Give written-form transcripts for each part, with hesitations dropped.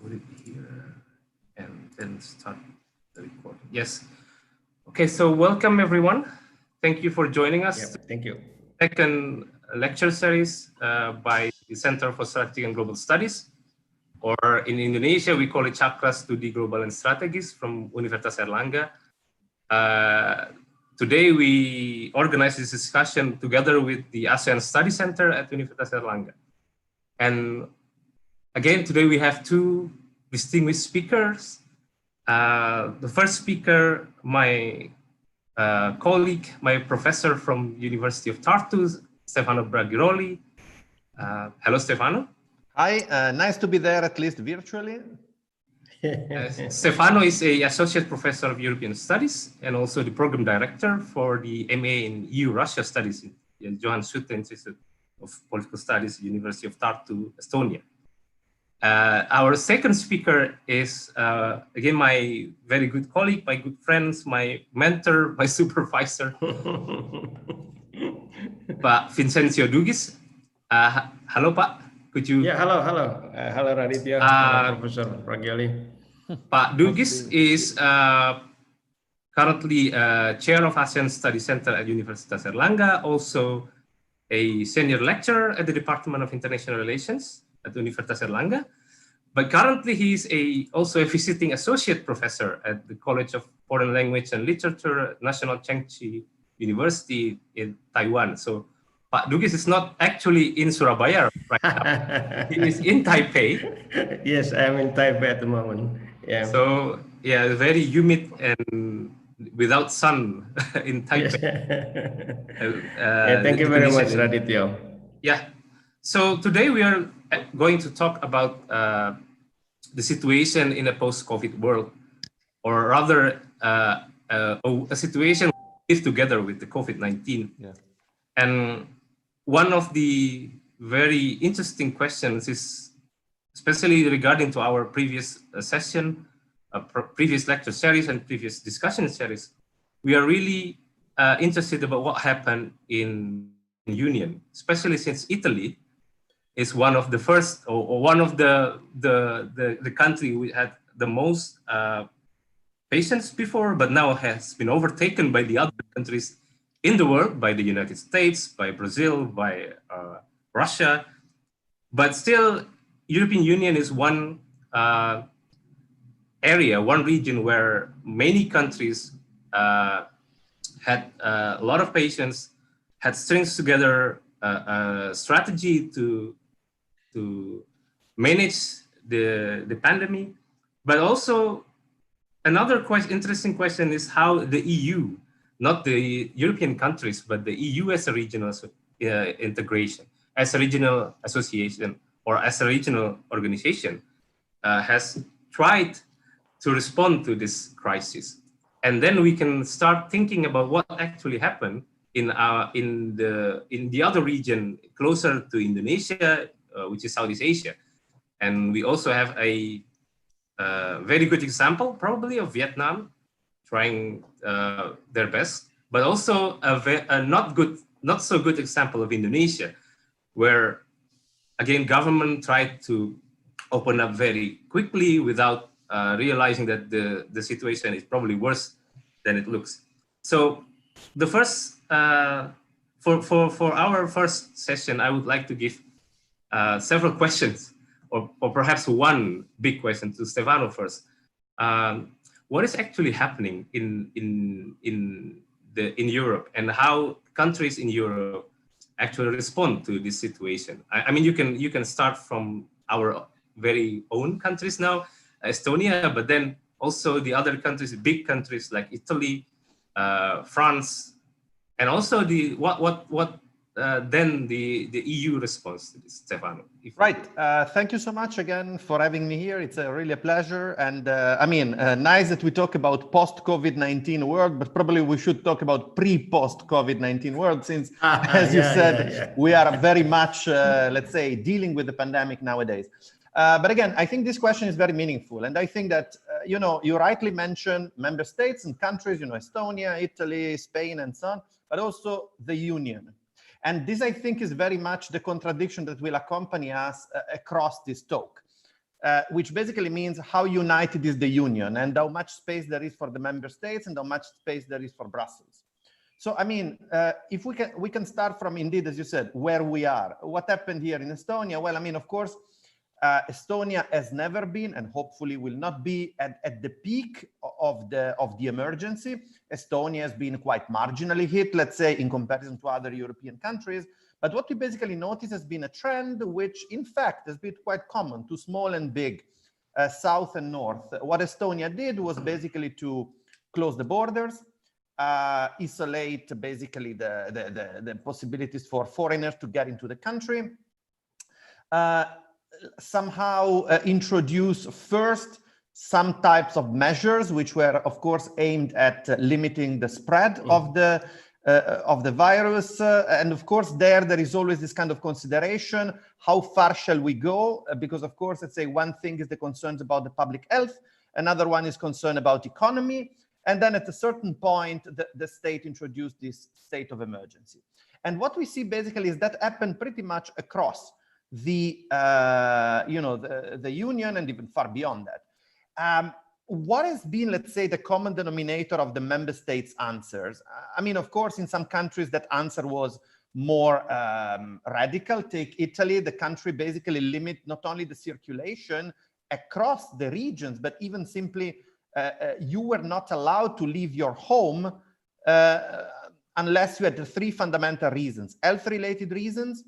put it here and then start the recording. Yes. Okay, so welcome everyone. Thank you for joining us. Yeah, thank you. Second lecture series by the Center for Strategic and Global Studies, or in Indonesia, we call it Cakra Studi Global and Strategis from Universitas Airlangga. Today, we organize this discussion together with the ASEAN Study Center at Universitas Airlangga. And again, today we have two distinguished speakers. The first speaker, my colleague, my professor from University of Tartu, Stefano Bragiroli. Hello, Stefano. Hi, nice to be there, at least virtually. Stefano is an associate professor of European Studies and also the program director for the MA in EU-Russia Studies in the Johan Schutte Institute of Political Studies, University of Tartu, Estonia. Our second speaker is, again, my very good colleague, my good friends, my mentor, my supervisor, Pak Vincencio Dugis. Hello, Pak. Could you? Yeah, hello. Hello, Raditya. Hello, Professor Bragiroli. Pak Dugis is currently chair of ASEAN Study Center at Universitas Airlangga, also a senior lecturer at the Department of International Relations at Universitas Airlangga. But currently he is also a visiting associate professor at the College of Foreign Language and Literature, National Cheng Chi University in Taiwan. So Pak Dugis is not actually in Surabaya right now. He is in Taipei. Yes, I'm in Taipei at the moment. Yeah. So yeah, very humid and without sun in Taipei. Yeah, thank you very much, Raditya. Yeah. So today we are going to talk about the situation in a post-COVID world, or rather a situation we live together with the COVID-19. Yeah. And one of the very interesting questions is, especially regarding to our previous session, previous lecture series and previous discussion series, we are really interested about what happened in Union, especially since Italy is one of the first, or one of the country we had the most patients before, but now has been overtaken by the other countries in the world, by the United States, by Brazil, by Russia. But still, European Union is one area, one region where many countries had a lot of patients, had strings together a strategy to manage the pandemic. But also another interesting question is how the EU, not the European countries, but the EU as a regional integration, as a regional association, or as a regional organization, has tried to respond to this crisis. And then we can start thinking about what actually happened in the other region closer to Indonesia, which is Southeast Asia. And we also have a very good example, probably, of Vietnam trying their best, but also a not so good example of Indonesia, where again government tried to open up very quickly without realizing that the situation is probably worse than it looks. So the first for our first session, I would like to give several questions, or perhaps one big question to Stefano first. What is actually happening in Europe, and how countries in Europe actually respond to this situation? I mean, you can start from our very own countries now, Estonia, but then also the other countries, big countries like Italy, France, and also then the EU response to this, Stefano. Right. Thank you so much again for having me here. It's really a pleasure. And I mean, nice that we talk about post-COVID-19 world, but probably we should talk about pre-post-COVID-19 world, since, as you said, we are very much, let's say, dealing with the pandemic nowadays. But again, I think this question is very meaningful. And I think that, you rightly mentioned member states and countries, Estonia, Italy, Spain, and so on, but also the Union. And this, I think, is very much the contradiction that will accompany us across this talk. which basically means how united is the union and how much space there is for the member states and how much space there is for Brussels. So, I mean, if we can start from, indeed, as you said, where we are. What happened here in Estonia? Well, I mean, of course, Estonia has never been, and hopefully will not be, at the peak of the emergency. Estonia has been quite marginally hit, let's say, in comparison to other European countries. But what we basically notice has been a trend which, in fact, has been quite common to small and big, south and north. What Estonia did was basically to close the borders, isolate basically the possibilities for foreigners to get into the country, somehow introduce first some types of measures which were, of course, aimed at limiting the spread of the virus. And of course, there is always this kind of consideration, how far shall we go? Because of course, let's say one thing is the concerns about the public health, another one is concern about economy. And then at a certain point, the state introduced this state of emergency. And what we see basically is that happened pretty much across the union and even far beyond that. What has been, let's say, the common denominator of the member states' answers? I mean, of course, in some countries that answer was more radical. Take Italy. The country basically limit not only the circulation across the regions, but even simply you were not allowed to leave your home unless you had the three fundamental reasons: health-related reasons,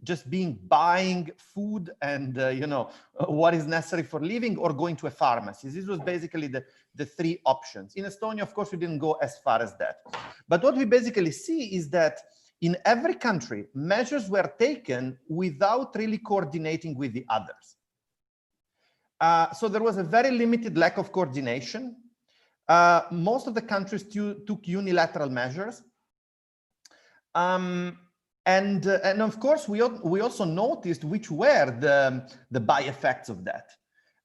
just buying food and what is necessary for living, or going to a pharmacy. This was basically the three options. In Estonia, of course, we didn't go as far as that. But what we basically see is that in every country, measures were taken without really coordinating with the others. So there was a very limited lack of coordination. Most of the countries took unilateral measures. And of course, we also noticed which were the by-effects of that.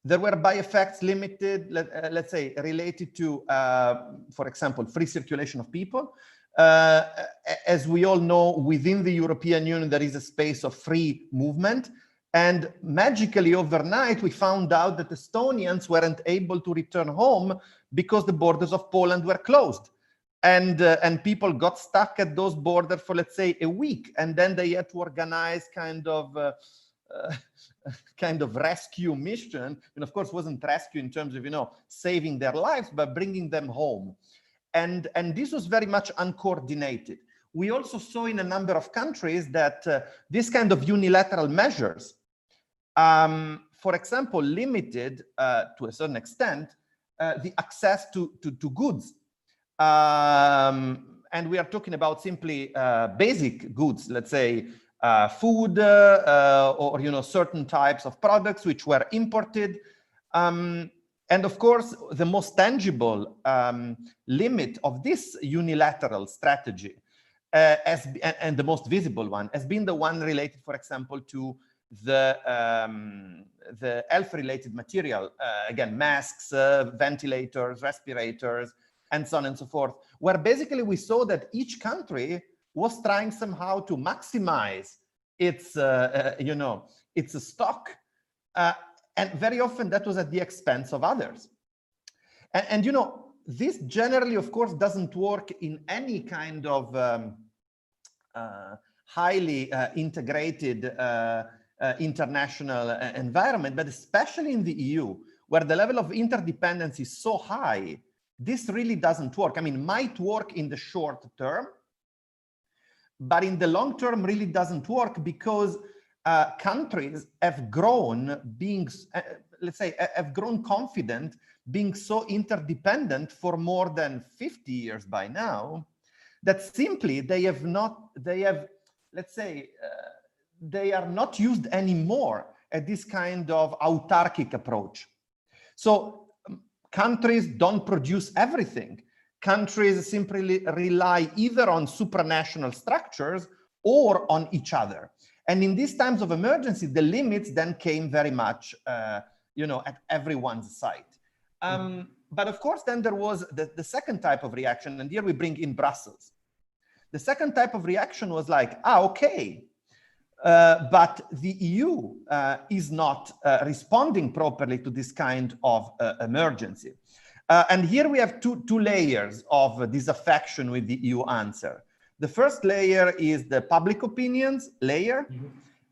There were by-effects limited, let's say, related to, for example, free circulation of people. As we all know, within the European Union, there is a space of free movement. And magically, overnight, we found out that Estonians weren't able to return home because the borders of Poland were closed. And people got stuck at those borders for, let's say, a week, and then they had to organize kind of rescue mission. And of course, it wasn't rescue in terms of saving their lives, but bringing them home. And this was very much uncoordinated. We also saw in a number of countries that this kind of unilateral measures, for example, limited to a certain extent the access to goods. And we are talking about simply basic goods, let's say food or certain types of products which were imported. And of course, the most tangible limit of this unilateral strategy and the most visible one has been the one related, for example, to the health-related material, again, masks, ventilators, respirators, and so on and so forth, where basically we saw that each country was trying somehow to maximize its, its stock, and very often that was at the expense of others. And this generally, of course, doesn't work in any kind of highly integrated international environment, but especially in the EU, where the level of interdependence is so high, this really doesn't work. I mean, might work in the short term, but in the long term really doesn't work because countries have grown being, let's say, have grown confident being so interdependent for more than 50 years by now, that simply they are not used anymore at this kind of autarkic approach. So countries don't produce everything. Countries simply rely either on supranational structures or on each other. And in these times of emergency, the limits then came very much, at everyone's side. But of course, then there was the second type of reaction, and here we bring in Brussels. The second type of reaction was like, okay, But the EU is not responding properly to this kind of emergency. And here we have two layers of disaffection with the EU answer. The first layer is the public opinions layer.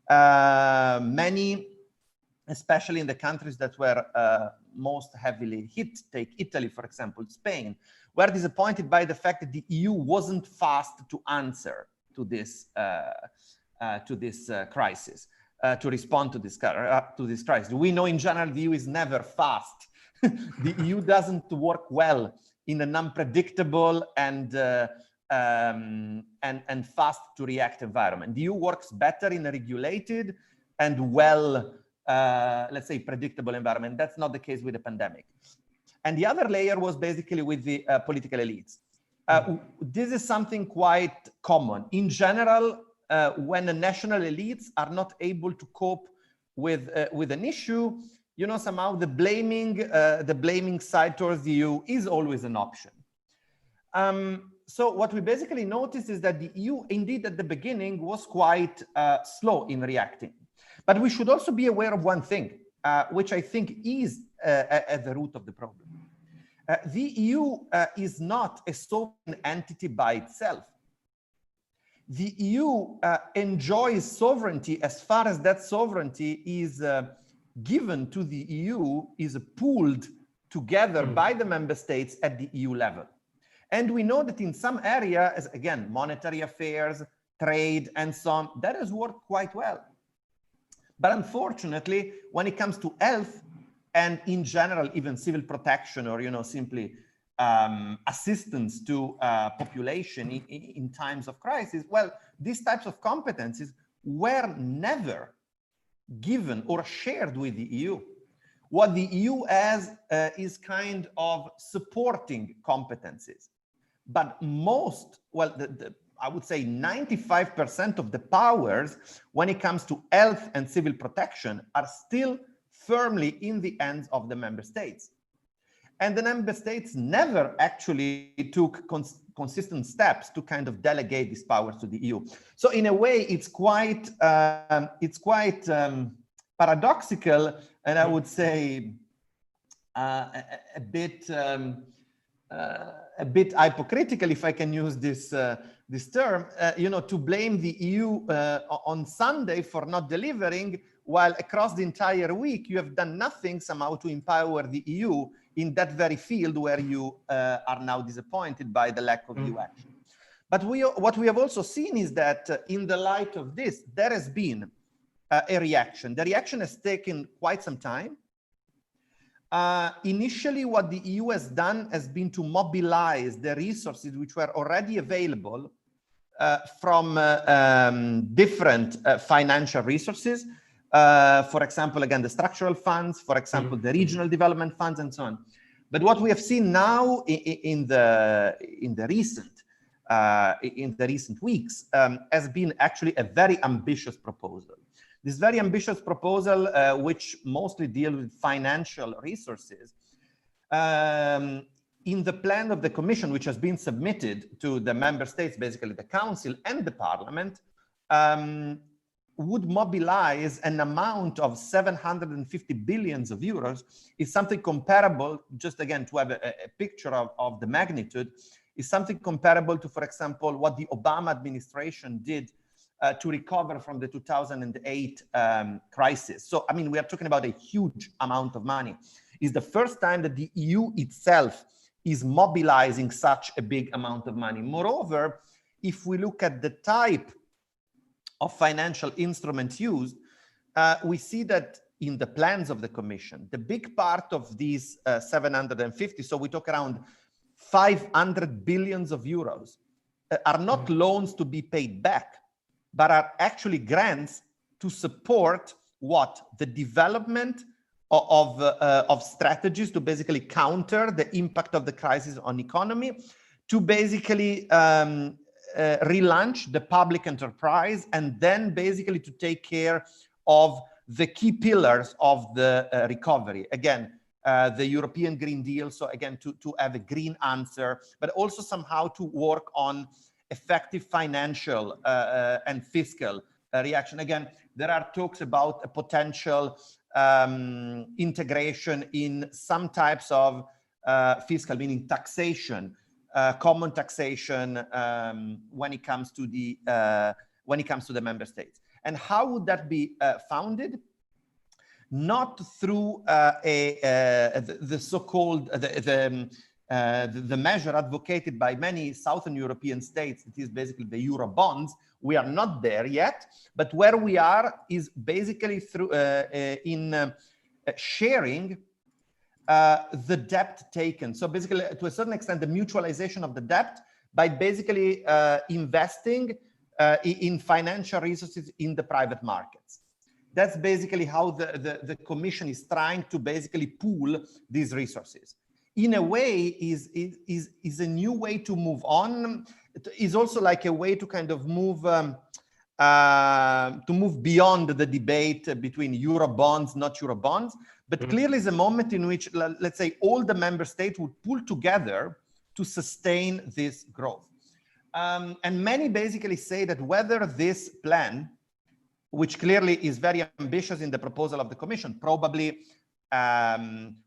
Many, especially in the countries that were most heavily hit, take Italy, for example, Spain, were disappointed by the fact that the EU wasn't fast to answer to this crisis, to respond to this crisis. We know in general the EU is never fast. The EU doesn't work well in an unpredictable and fast to react environment. The EU works better in a regulated and well, let's say, predictable environment. That's not the case with the pandemic. And the other layer was basically with the political elites. This is something quite common. In general, when the national elites are not able to cope with an issue, you know, somehow the blaming side towards the EU is always an option. So what we basically noticed is that the EU, indeed, at the beginning was quite slow in reacting. But we should also be aware of one thing, which I think is at the root of the problem. The EU is not a sovereign entity by itself. The EU enjoys sovereignty as far as that sovereignty is given to the EU, is pooled together by the member states at the EU level. And we know that in some areas, again, monetary affairs, trade, and so on, that has worked quite well. But unfortunately, when it comes to health and in general, even civil protection or, you know, simply assistance to population in times of crisis, well, these types of competencies were never given or shared with the EU. What the EU has is kind of supporting competencies. But most, well, I would say 95% of the powers when it comes to health and civil protection are still firmly in the hands of the member states. And the member states never actually took consistent steps to kind of delegate these powers to the EU. So in a way, it's quite paradoxical, and I would say a bit hypocritical, if I can use this term, you know, to blame the EU on Sunday for not delivering, while across the entire week you have done nothing somehow to empower the EU in that very field where you are now disappointed by the lack of EU action. But what we have also seen is that in the light of this, there has been a reaction. The reaction has taken quite some time. Initially, what the EU has done has been to mobilize the resources which were already available from different financial resources. For example, again, the structural funds, for example, the regional development funds, and so on. But what we have seen now in the recent weeks has been actually a very ambitious proposal. This very ambitious proposal, which mostly deals with financial resources, in the plan of the Commission, which has been submitted to the member states, basically the Council and the Parliament, would mobilize an amount of 750 billion of euros. Is something comparable, just again to have a picture of the magnitude, is something comparable to, for example, what the Obama administration did to recover from the 2008 crisis. So, I mean, we are talking about a huge amount of money. It's the first time that the EU itself is mobilizing such a big amount of money. Moreover, if we look at the type of financial instruments used, we see that in the plans of the Commission, the big part of these 750, so we talk around 500 billions of euros, are not loans to be paid back, but are actually grants to support what? The development of strategies to basically counter the impact of the crisis on economy, to basically relaunch the public enterprise, and then basically to take care of the key pillars of the recovery. Again, the European Green Deal, so again, to have a green answer, but also somehow to work on effective financial and fiscal reaction. Again, there are talks about a potential integration in some types of fiscal, meaning taxation, common taxation when it comes to the member states. And how would that be founded? Not through the so-called the measure advocated by many Southern European states. It is basically the Euro bonds. We are not there yet, but where we are is basically through in sharing the debt taken. So basically, to a certain extent, the mutualization of the debt by basically investing in financial resources in the private markets. That's basically how the Commission is trying to basically pool these resources. In a way, is a new way to move on. It is also like a way to kind of move beyond the debate between Euro bonds, not Euro bonds. But clearly, is a moment in which, let's say, all the member states would pull together to sustain this growth. And many basically say that whether this plan, which clearly is very ambitious in the proposal of the Commission, probably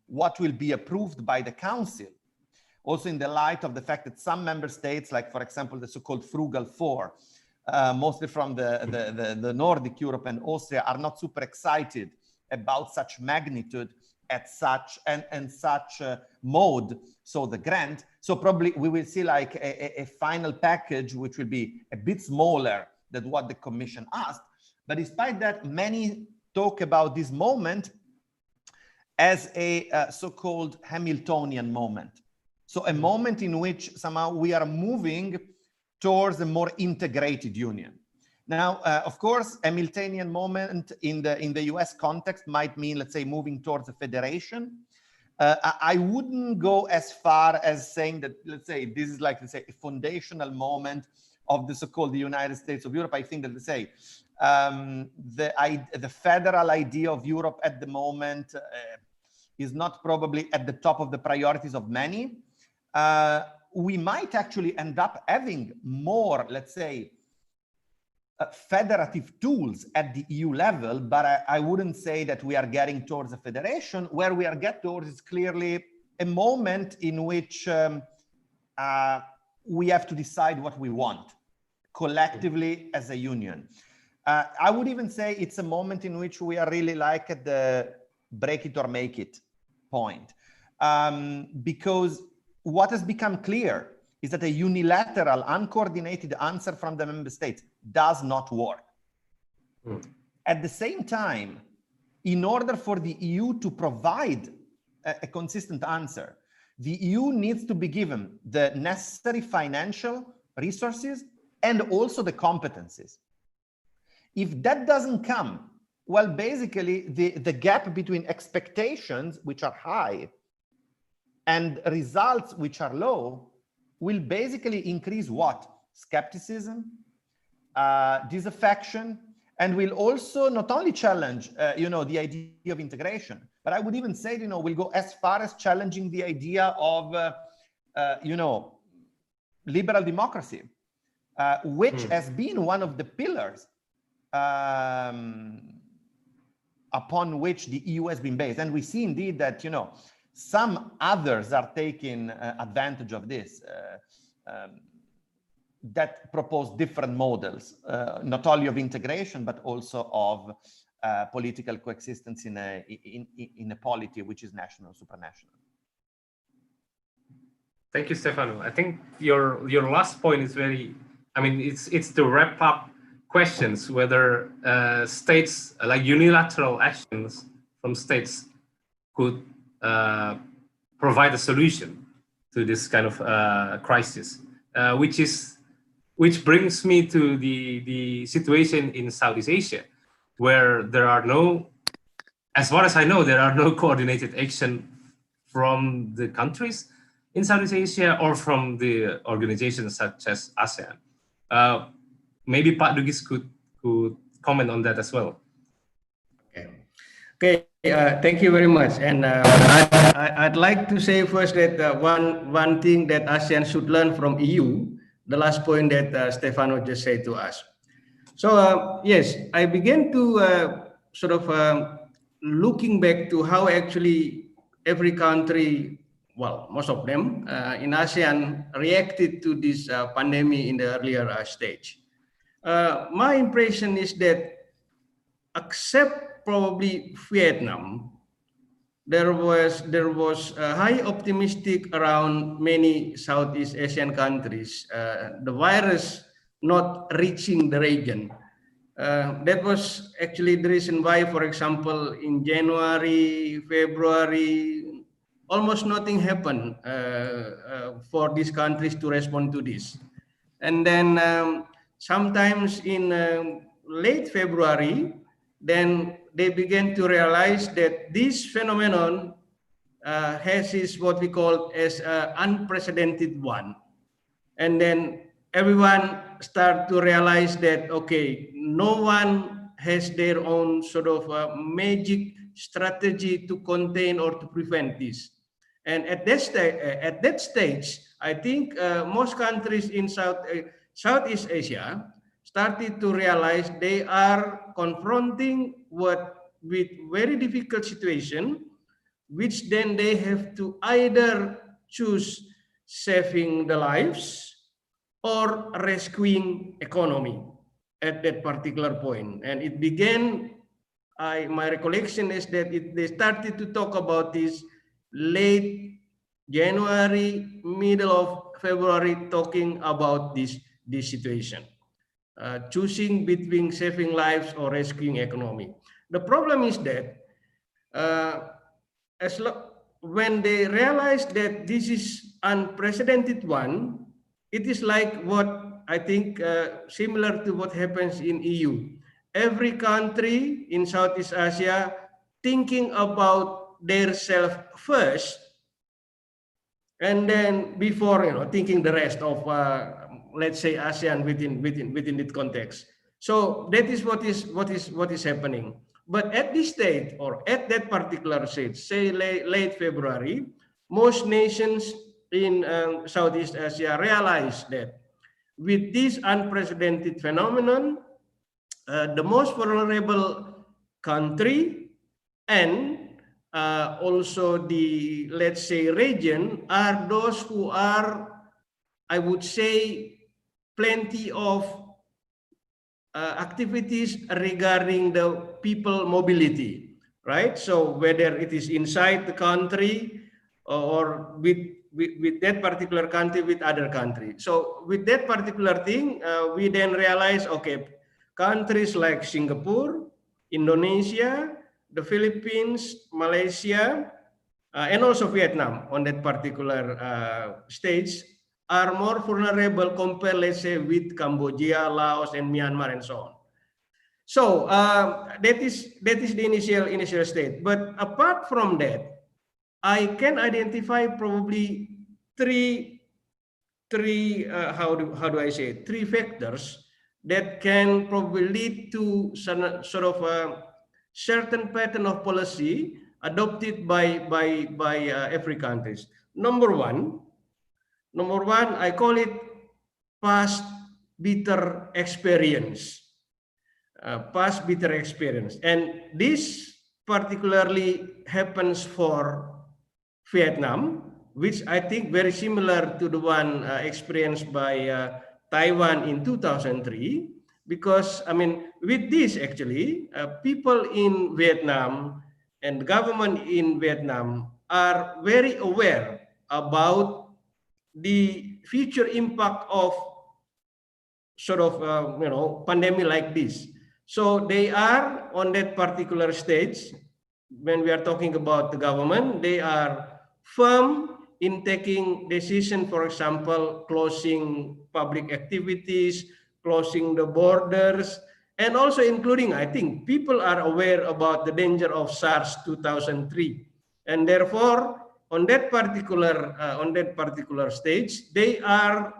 what will be approved by the Council, also in the light of the fact that some member states, like for example, the so-called Frugal Four, mostly from the Nordic Europe and Austria, are not super excited about such magnitude at such and such mode, so the grant. So probably we will see like a final package which will be a bit smaller than what the Commission asked. But despite that, many talk about this moment as a so-called Hamiltonian moment. So a moment in which somehow we are moving towards a more integrated union. Now, of course, Hamiltonian moment in the US context might mean, let's say, moving towards a federation. I wouldn't go as far as saying that, let's say, this is like, let's say, a foundational moment of the so-called United States of Europe. I think that, let's say, the federal idea of Europe at the moment is not probably at the top of the priorities of many. We might actually end up having more, let's say, federative tools at the EU level, but I wouldn't say that we are getting towards a federation. Where we are getting towards is clearly a moment in which we have to decide what we want collectively as a union. I would even say it's a moment in which we are really like at the break it or make it point. Because what has become clear is that a unilateral, uncoordinated answer from the member states does not work. At the same time, in order for the EU to provide a consistent answer, the EU needs to be given the necessary financial resources and also the competencies. If that doesn't come, well, basically the gap between expectations, which are high, and results, which are low, will basically increase what? Skepticism, disaffection, and will also not only challenge, the idea of integration, but I would even say, we'll go as far as challenging the idea of, liberal democracy, which has been one of the pillars upon which the EU has been based. And we see indeed that, some others are taking advantage of this, that propose different models, not only of integration, but also of political coexistence in a polity which is national, supranational. Thank you, Stefano. I think your last point is very, it's to wrap up questions whether states, like unilateral actions from states, could provide a solution to this kind of crisis, which brings me to the situation in Southeast Asia, where there are no, as far as I know, there are no coordinated action from the countries in Southeast Asia or from the organizations such as ASEAN. Maybe Pak Dugis could comment on that as well. Okay. Thank you very much. And I'd like to say first that one thing that ASEAN should learn from EU, the last point that Stefano just said to us. So yes, I began to sort of looking back to how actually every country, well, most of them in ASEAN reacted to this pandemic in the earlier stage. My impression is that except probably Vietnam, there was high optimistic around many Southeast Asian countries. The virus not reaching the region. That was actually the reason why, for example, in January, February, almost nothing happened for these countries to respond to this. And then sometimes in late February, then they began to realize that this phenomenon has is what we call as an unprecedented one. And then everyone start to realize that, okay, no one has their own sort of magic strategy to contain or to prevent this. And at that stage, I think most countries in Southeast Asia started to realize they are confronting with very difficult situation, which then they have to either choose saving the lives or rescuing economy at that particular point. And it began, my recollection is that they started to talk about this late January, middle of February, talking about this situation. Choosing between saving lives or rescuing economy. The problem is that when they realize that this is unprecedented one, it is like what I think similar to what happens in EU. Every country in Southeast Asia thinking about their self first, and then before thinking the rest of let's say ASEAN within that context. So that is what is happening. But at this stage, or at that particular stage, say late February, most nations in Southeast Asia realized that with this unprecedented phenomenon, the most vulnerable country and also the, let's say, region are those who are, I would say, plenty of activities regarding the people mobility, right? So whether it is inside the country or with that particular country with other country. So with that particular thing, we then realize, okay, countries like Singapore, Indonesia, the Philippines, Malaysia, and also Vietnam on that particular stage are more vulnerable compared, let's say, with Cambodia, Laos, and Myanmar, and so on. So that is the initial state. But apart from that, I can identify probably three how do I say it? Three factors that can probably lead to some sort of a certain pattern of policy adopted by every countries. Number one, I call it past bitter experience. Past bitter experience, and this particularly happens for Vietnam, which I think very similar to the one experienced by Taiwan in 2003, because I mean, with this actually, people in Vietnam and the government in Vietnam are very aware about the future impact of sort of pandemic like this. So they are on that particular stage. When we are talking about the government, they are firm in taking decision, for example, closing public activities, closing the borders, and also including, I think, people are aware about the danger of SARS 2003, and therefore, on that particular stage, they are,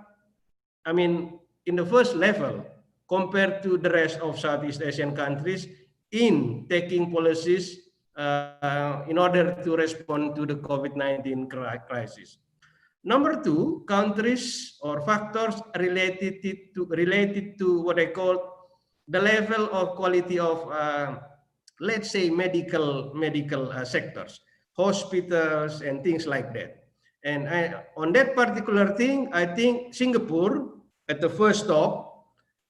I mean, in the first level compared to the rest of Southeast Asian countries in taking policies in order to respond to the COVID-19 crisis. Number two, countries or factors related to what I call the level of quality of, let's say, medical sectors, hospitals and things like that. And on that particular thing, I think Singapore at the first stop,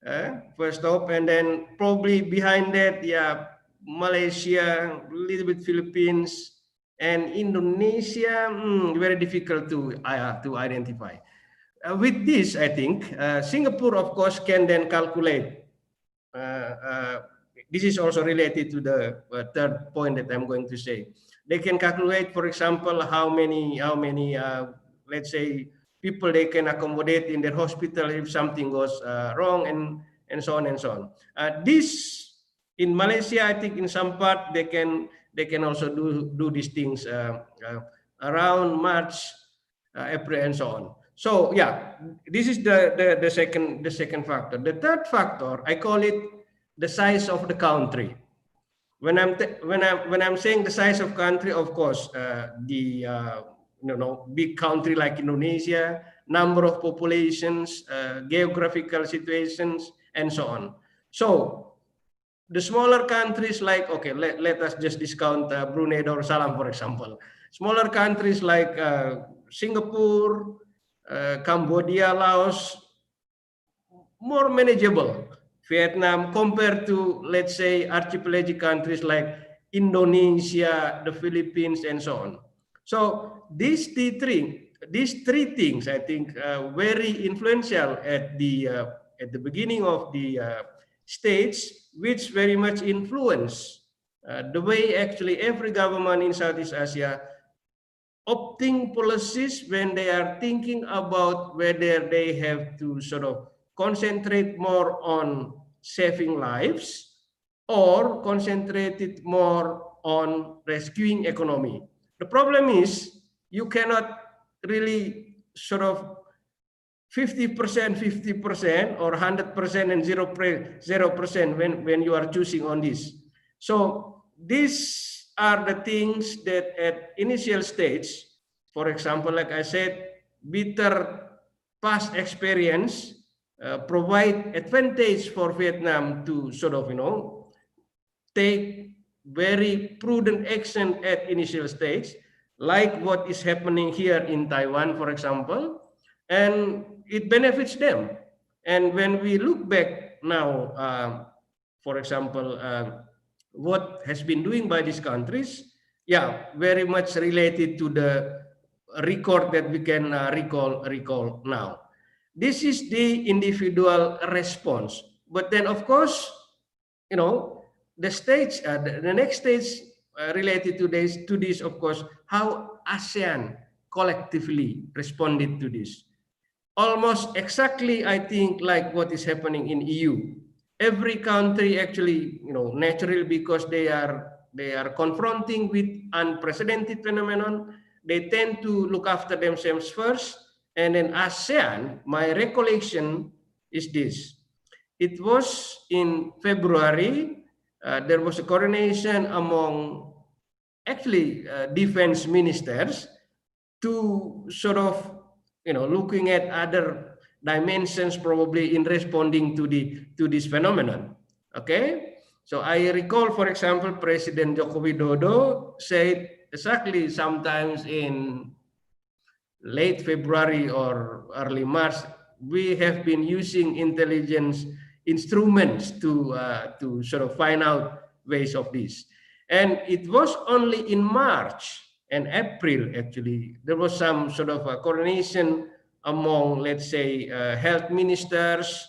and then probably behind that, yeah, Malaysia, a little bit Philippines, and Indonesia, very difficult to identify. With this, I think Singapore, of course, can then calculate. This is also related to the third point that I'm going to say. They can calculate, for example, how many let's say, people they can accommodate in their hospital if something goes wrong, and so on and so on. This in Malaysia, I think in some part they can also do these things around March, April, and so on. So yeah, this is the second factor. The third factor, I call it the size of the country. When I'm saying the size of country, of course, the big country like Indonesia, number of populations, geographical situations, and so on. So the smaller countries like, okay, let us just discount Brunei Darussalam, for example. Smaller countries like Singapore, Cambodia, Laos, more manageable. Vietnam compared to, let's say, archipelagic countries like Indonesia, the Philippines, and so on. So these three things, I think, very influential at the beginning of the stage, which very much influence the way actually every government in Southeast Asia opting policies when they are thinking about whether they have to sort of concentrate more on saving lives or concentrated more on rescuing economy. The problem is you cannot really sort of 50%, 50% or 100% and 0% when you are choosing on this. So these are the things that at initial stage, for example, like I said, bitter past experience provide advantage for Vietnam to sort of, take very prudent action at initial stage, like what is happening here in Taiwan, for example, and it benefits them. And when we look back now, for example, what has been doing by these countries, yeah, very much related to the record that we can recall now. This is the individual response. But then, of course, the stage, the next stage related to this, of course, how ASEAN collectively responded to this. Almost exactly, I think, like what is happening in EU. Every country actually, naturally, because they are confronting with unprecedented phenomenon, they tend to look after themselves first. And then ASEAN, my recollection is this. It was in February, there was a coordination among actually defense ministers to sort of, looking at other dimensions probably in responding to this phenomenon. Okay, so I recall, for example, President Joko Widodo said exactly sometimes in late February or early March, we have been using intelligence instruments to sort of find out ways of this. And it was only in March and April, actually, there was some sort of a coordination among, let's say, health ministers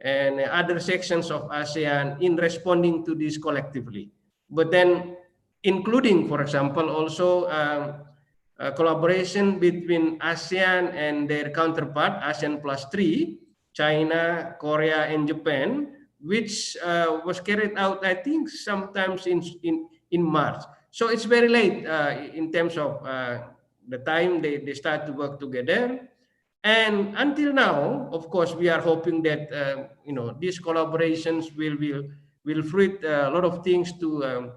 and other sections of ASEAN in responding to this collectively. But then, including, for example, also collaboration between ASEAN and their counterpart, ASEAN +3, China, Korea, and Japan, which was carried out, I think, sometimes in March. So it's very late in terms of the time they start to work together. And until now, of course, we are hoping that these collaborations will fruit a lot of things to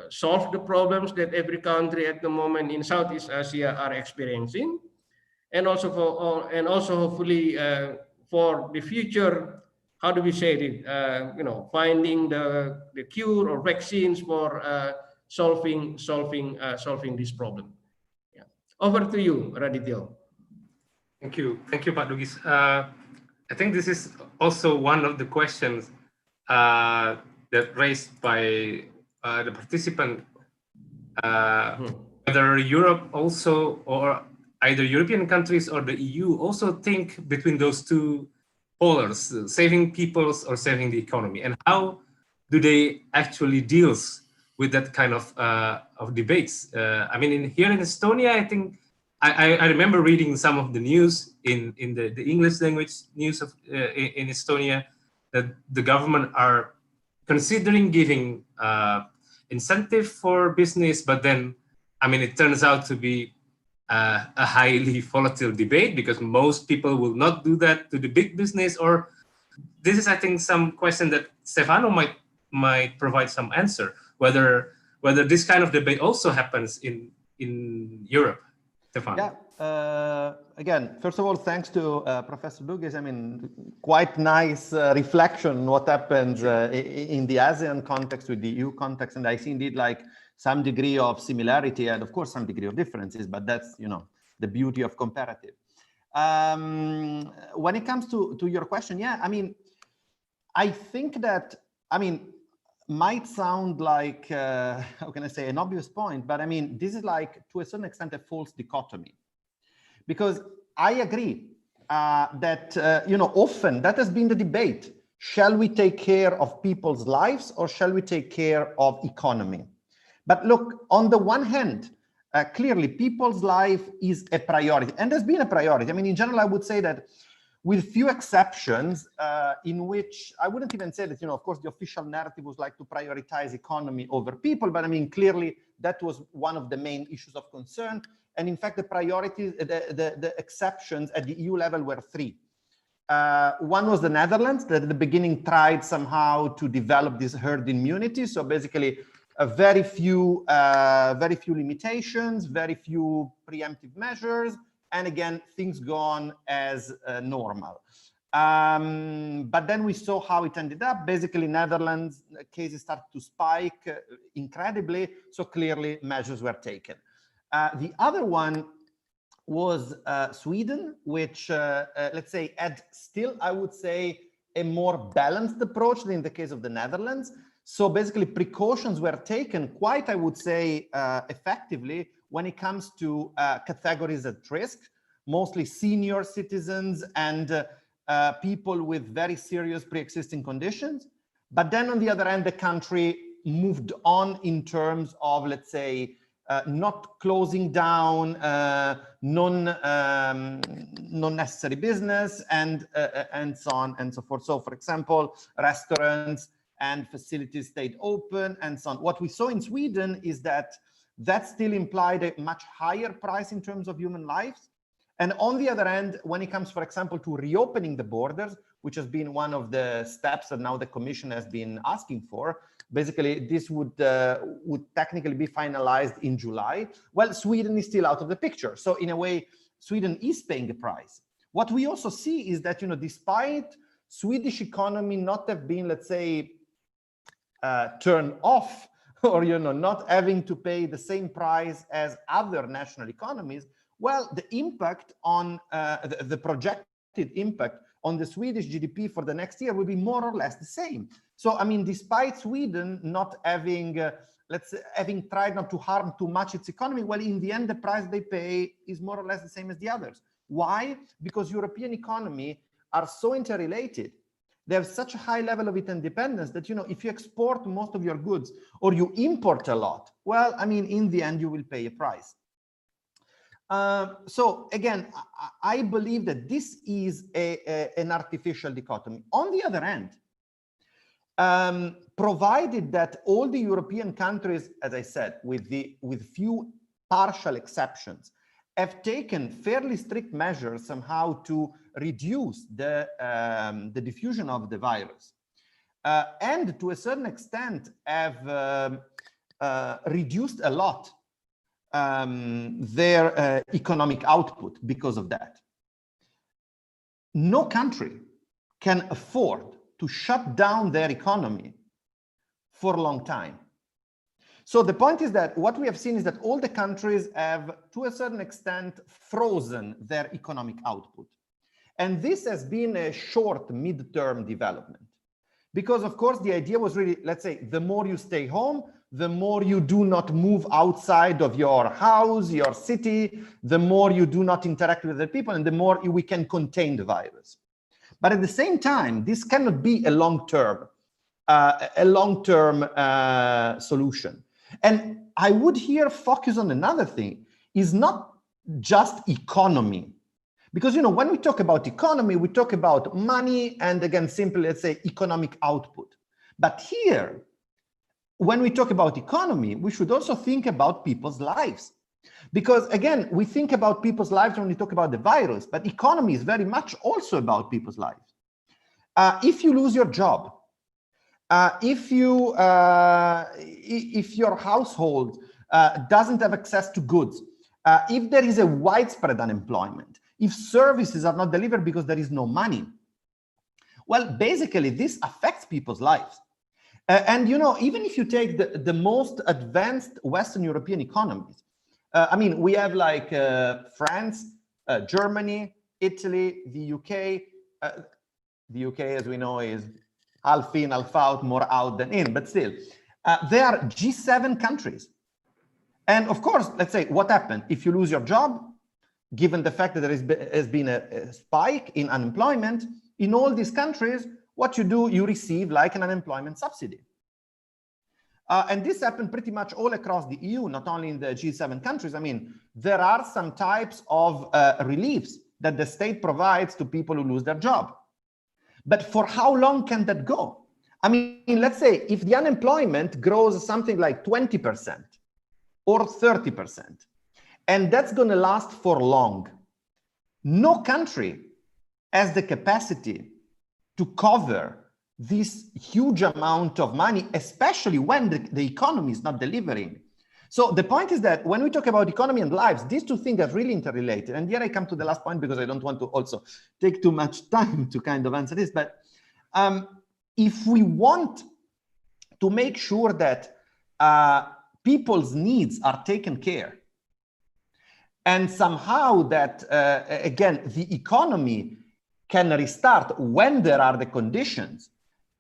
solve the problems that every country at the moment in Southeast Asia are experiencing, and also hopefully for the future how do we say it? Finding the cure or vaccines for solving this problem. Yeah. Over to you, Radityo. Thank you, Pak Dugis. I think this is also one of the questions that raised by the participant, whether Europe also, or either European countries or the EU also think between those two polars, saving peoples or saving the economy, and how do they actually deals with that kind of debates? I mean, here in Estonia, I think I remember reading some of the news in the English language news of in Estonia, that the government are considering giving incentive for business, but then, I mean, it turns out to be a highly volatile debate, because most people will not do that to the big business. Or this is, I think, some question that Stefano might provide some answer, whether this kind of debate also happens in Europe. Stefano. Yeah. Again, first of all, thanks to Professor Dugis. I mean, quite nice reflection on what happens in the ASEAN context with the EU context, and I see indeed like some degree of similarity and of course some degree of differences, but that's, you know, the beauty of comparative. When it comes to your question, yeah, I mean, I think that, I mean, might sound like, how can I say, an obvious point, but I mean, this is like, to a certain extent, a false dichotomy. Because I agree that, you know, often that has been the debate. Shall we take care of people's lives or shall we take care of economy? But look, on the one hand, clearly people's life is a priority, and has been a priority. I mean, in general, I would say that, with few exceptions, in which I wouldn't even say that, you know, of course, the official narrative was like to prioritize economy over people, but I mean, clearly that was one of the main issues of concern. And in fact, the priorities, the exceptions at the EU level were three. One was the Netherlands, that at the beginning tried somehow to develop this herd immunity. So basically, very few limitations, very few preemptive measures. And again, things go on as normal. But then we saw how it ended up. Basically, Netherlands cases started to spike incredibly. So clearly measures were taken. The other one was Sweden, which, let's say, had still, I would say, a more balanced approach than in the case of the Netherlands. So basically, precautions were taken quite, I would say, effectively when it comes to categories at risk, mostly senior citizens and people with very serious pre-existing conditions. But then on the other hand, the country moved on in terms of, let's say, not closing down non-necessary business and so on and so forth. So for example, restaurants and facilities stayed open and so on. What we saw in Sweden is that still implied a much higher price in terms of human lives. And on the other hand, when it comes, for example, to reopening the borders, which has been one of the steps that now the Commission has been asking for, basically this would technically be finalized in July. Well, Sweden is still out of the picture. So in a way, Sweden is paying a price. What we also see is that, you know, despite Swedish economy not have been, let's say, turned off, or, you know, not having to pay the same price as other national economies, well, the impact on the projected impact on the Swedish GDP for the next year will be more or less the same. So, I mean, despite Sweden not having, let's say, having tried not to harm too much its economy, well, in the end, the price they pay is more or less the same as the others. Why? Because European economy are so interrelated. They have such a high level of interdependence that, you know, if you export most of your goods or you import a lot, well, I mean, in the end, you will pay a price. So again, I believe that this is an artificial dichotomy. On the other hand, provided that all the European countries, as I said, with few partial exceptions, have taken fairly strict measures somehow to reduce the diffusion of the virus, and to a certain extent have reduced a lot their economic output because of that. No country can afford to shut down their economy for a long time. So the point is that what we have seen is that all the countries have, to a certain extent, frozen their economic output. And this has been a short mid-term development. Because of course, the idea was really, let's say, the more you stay home, the more you do not move outside of your house, your city, the more you do not interact with other people, and the more we can contain the virus. But at the same time, this cannot be a long-term solution. And I would here focus on another thing, is not just economy. Because, you know, when we talk about economy, we talk about money and, again, simply, let's say, economic output. But here, when we talk about economy, we should also think about people's lives. Because, again, we think about people's lives when we talk about the virus, but economy is very much also about people's lives. If you lose your job, if your household doesn't have access to goods, if there is a widespread unemployment, if services are not delivered because there is no money, well, basically this affects people's lives. And, you know, even if you take the most advanced Western European economies, I mean, we have like France, Germany, Italy, the UK. The UK, as we know, is half in, half out, more out than in, but still, they are G7 countries. And of course, let's say, what happened if you lose your job, given the fact that there has been a spike in unemployment, in all these countries, what you do, you receive like an unemployment subsidy. And this happened pretty much all across the EU, not only in the G7 countries. I mean, there are some types of reliefs that the state provides to people who lose their job. But for how long can that go? I mean, let's say if the unemployment grows something like 20% or 30%, and that's going to last for long, no country has the capacity to cover this huge amount of money, especially when the economy is not delivering. So the point is that when we talk about economy and lives, these two things are really interrelated. And here I come to the last point, because I don't want to also take too much time to kind of answer this. But if we want to make sure that people's needs are taken care, and somehow that, again, the economy can restart when there are the conditions,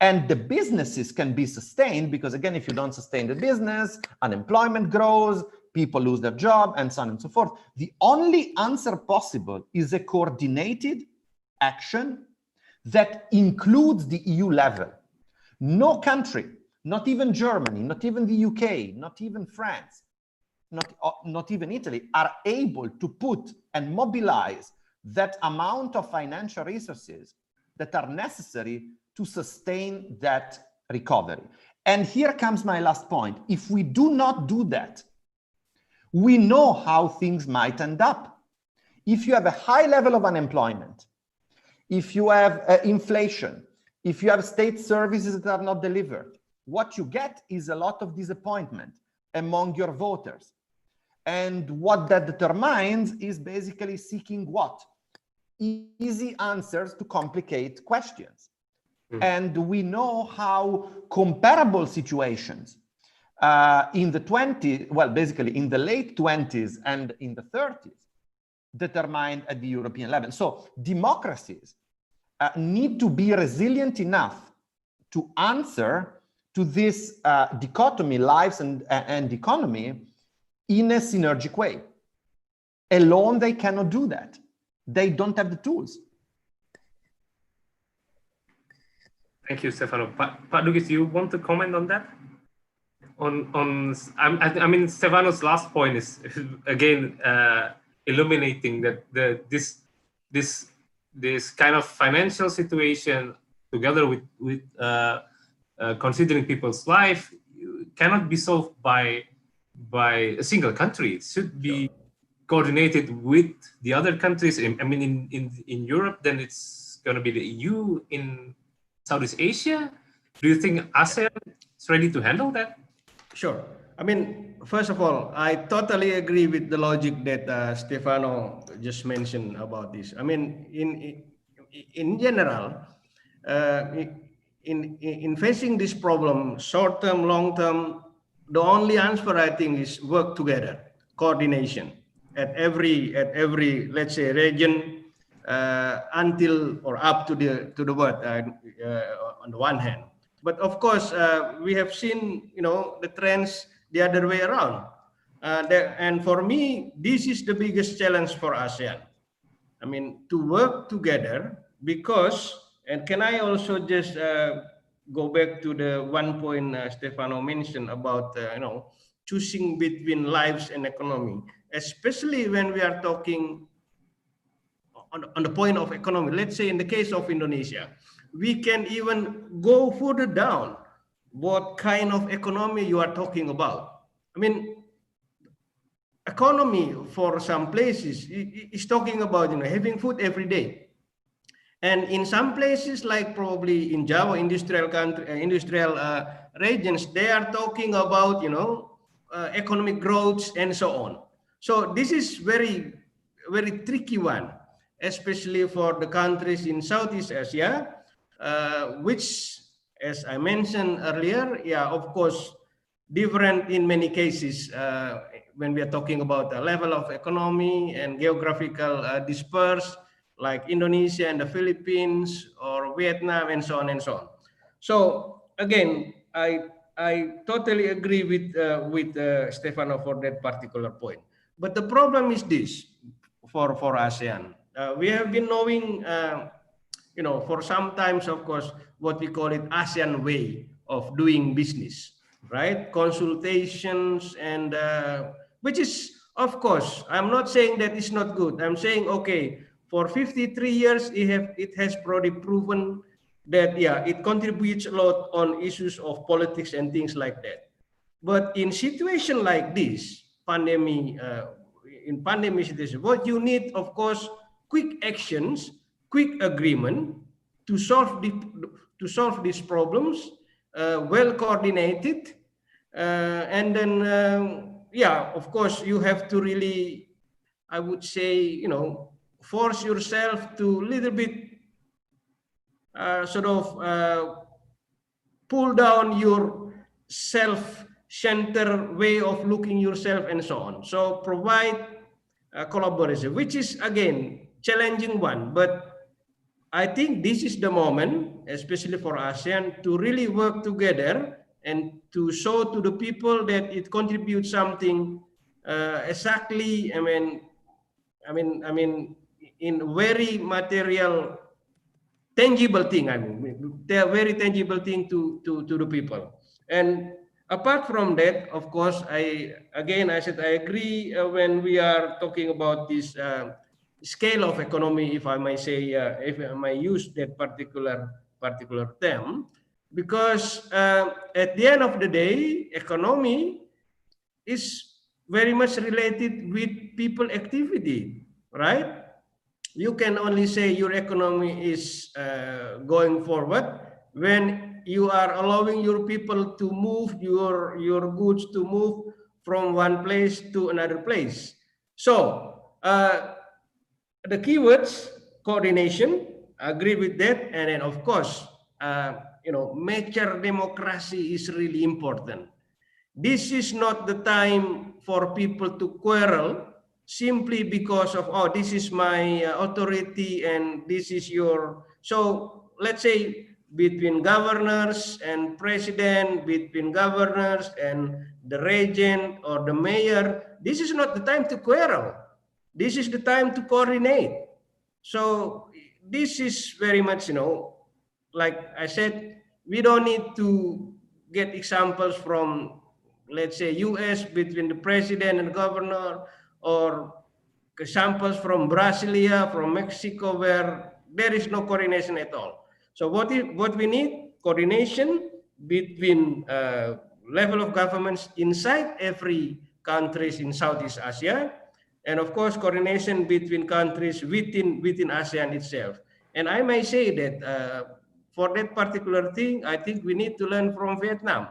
and the businesses can be sustained, because again, if you don't sustain the business, unemployment grows, people lose their job, and so on and so forth. The only answer possible is a coordinated action that includes the EU level. No country, not even Germany, not even the UK, not even France, not even Italy, are able to put and mobilize that amount of financial resources that are necessary to sustain that recovery. And here comes my last point. If we do not do that, we know how things might end up. If you have a high level of unemployment, if you have inflation, if you have state services that are not delivered, what you get is a lot of disappointment among your voters. And what that determines is basically seeking what? Easy answers to complicate questions. And we know how comparable situations in the 20s, well, basically in the late 20s and in the 30s, determined at the European level. So democracies need to be resilient enough to answer to this dichotomy, lives and economy, in a synergic way. Alone, they cannot do that. They don't have the tools. Thank you, Stefano. Pak Dugis, do you want to comment on that? I mean, Stefano's last point is again illuminating that this kind of financial situation, together with considering people's life, cannot be solved by a single country. It should be coordinated with the other countries. I mean, in Europe, then it's going to be the EU. In Southeast Asia, do you think ASEAN is ready to handle that? Sure. I mean, first of all, I totally agree with the logic that Stefano just mentioned about this. I mean, in general, in facing this problem, short term, long term, the only answer I think is work together, coordination at every let's say region, until or up to the world on the one hand. But of course, we have seen the trends the other way around, and for me, this is the biggest challenge for ASEAN. I mean, to work together, because, and can I also just go back to the one point Stefano mentioned about choosing between lives and economy, especially when we are talking on the point of economy. Let's say in the case of Indonesia, we can even go further down what kind of economy you are talking about. I mean, economy for some places is talking about having food every day, and in some places like probably in Java industrial regions, they are talking about economic growth and so on. So this is very tricky one, especially for the countries in Southeast Asia, which, as I mentioned earlier, of course, different in many cases when we are talking about the level of economy and geographical dispersed, like Indonesia and the Philippines or Vietnam and so on and so on. So again, I totally agree with Stefano for that particular point. But the problem is this for ASEAN. We have been knowing, for some times, of course, what we call it ASEAN way of doing business, right? Consultations and which is, of course, I'm not saying that it's not good. I'm saying, okay, for 53 years, it has probably proven that, it contributes a lot on issues of politics and things like that. But in situation like this, in pandemic situation, what you need, of course, quick actions, quick agreement to solve these problems, well coordinated, and then of course you have to really, I would say, force yourself to little bit pull down your self-centered way of looking yourself and so on. So provide collaboration, which is again challenging one, but I think this is the moment, especially for ASEAN, to really work together and to show to the people that it contributes something exactly. I mean, in very material, tangible thing. I mean, they are very tangible thing to the people. And apart from that, of course, I said I agree when we are talking about this scale of economy, if I may say, if I may use that particular term, because at the end of the day, economy is very much related with people activity, right? You can only say your economy is going forward when you are allowing your people to move, your goods to move from one place to another place. So the keywords, coordination, agree with that, and then of course, mature democracy is really important. This is not the time for people to quarrel simply because of, oh, this is my authority and this is your. So let's say between governors and president, between governors and the regent or the mayor, this is not the time to quarrel. This is the time to coordinate. So this is very much, like I said, we don't need to get examples from, let's say, US between the president and governor, or examples from Brasilia, from Mexico, where there is no coordination at all. So what we need, coordination between level of governments inside every countries in Southeast Asia, and of course, coordination between countries within ASEAN itself. And I may say that for that particular thing, I think we need to learn from Vietnam,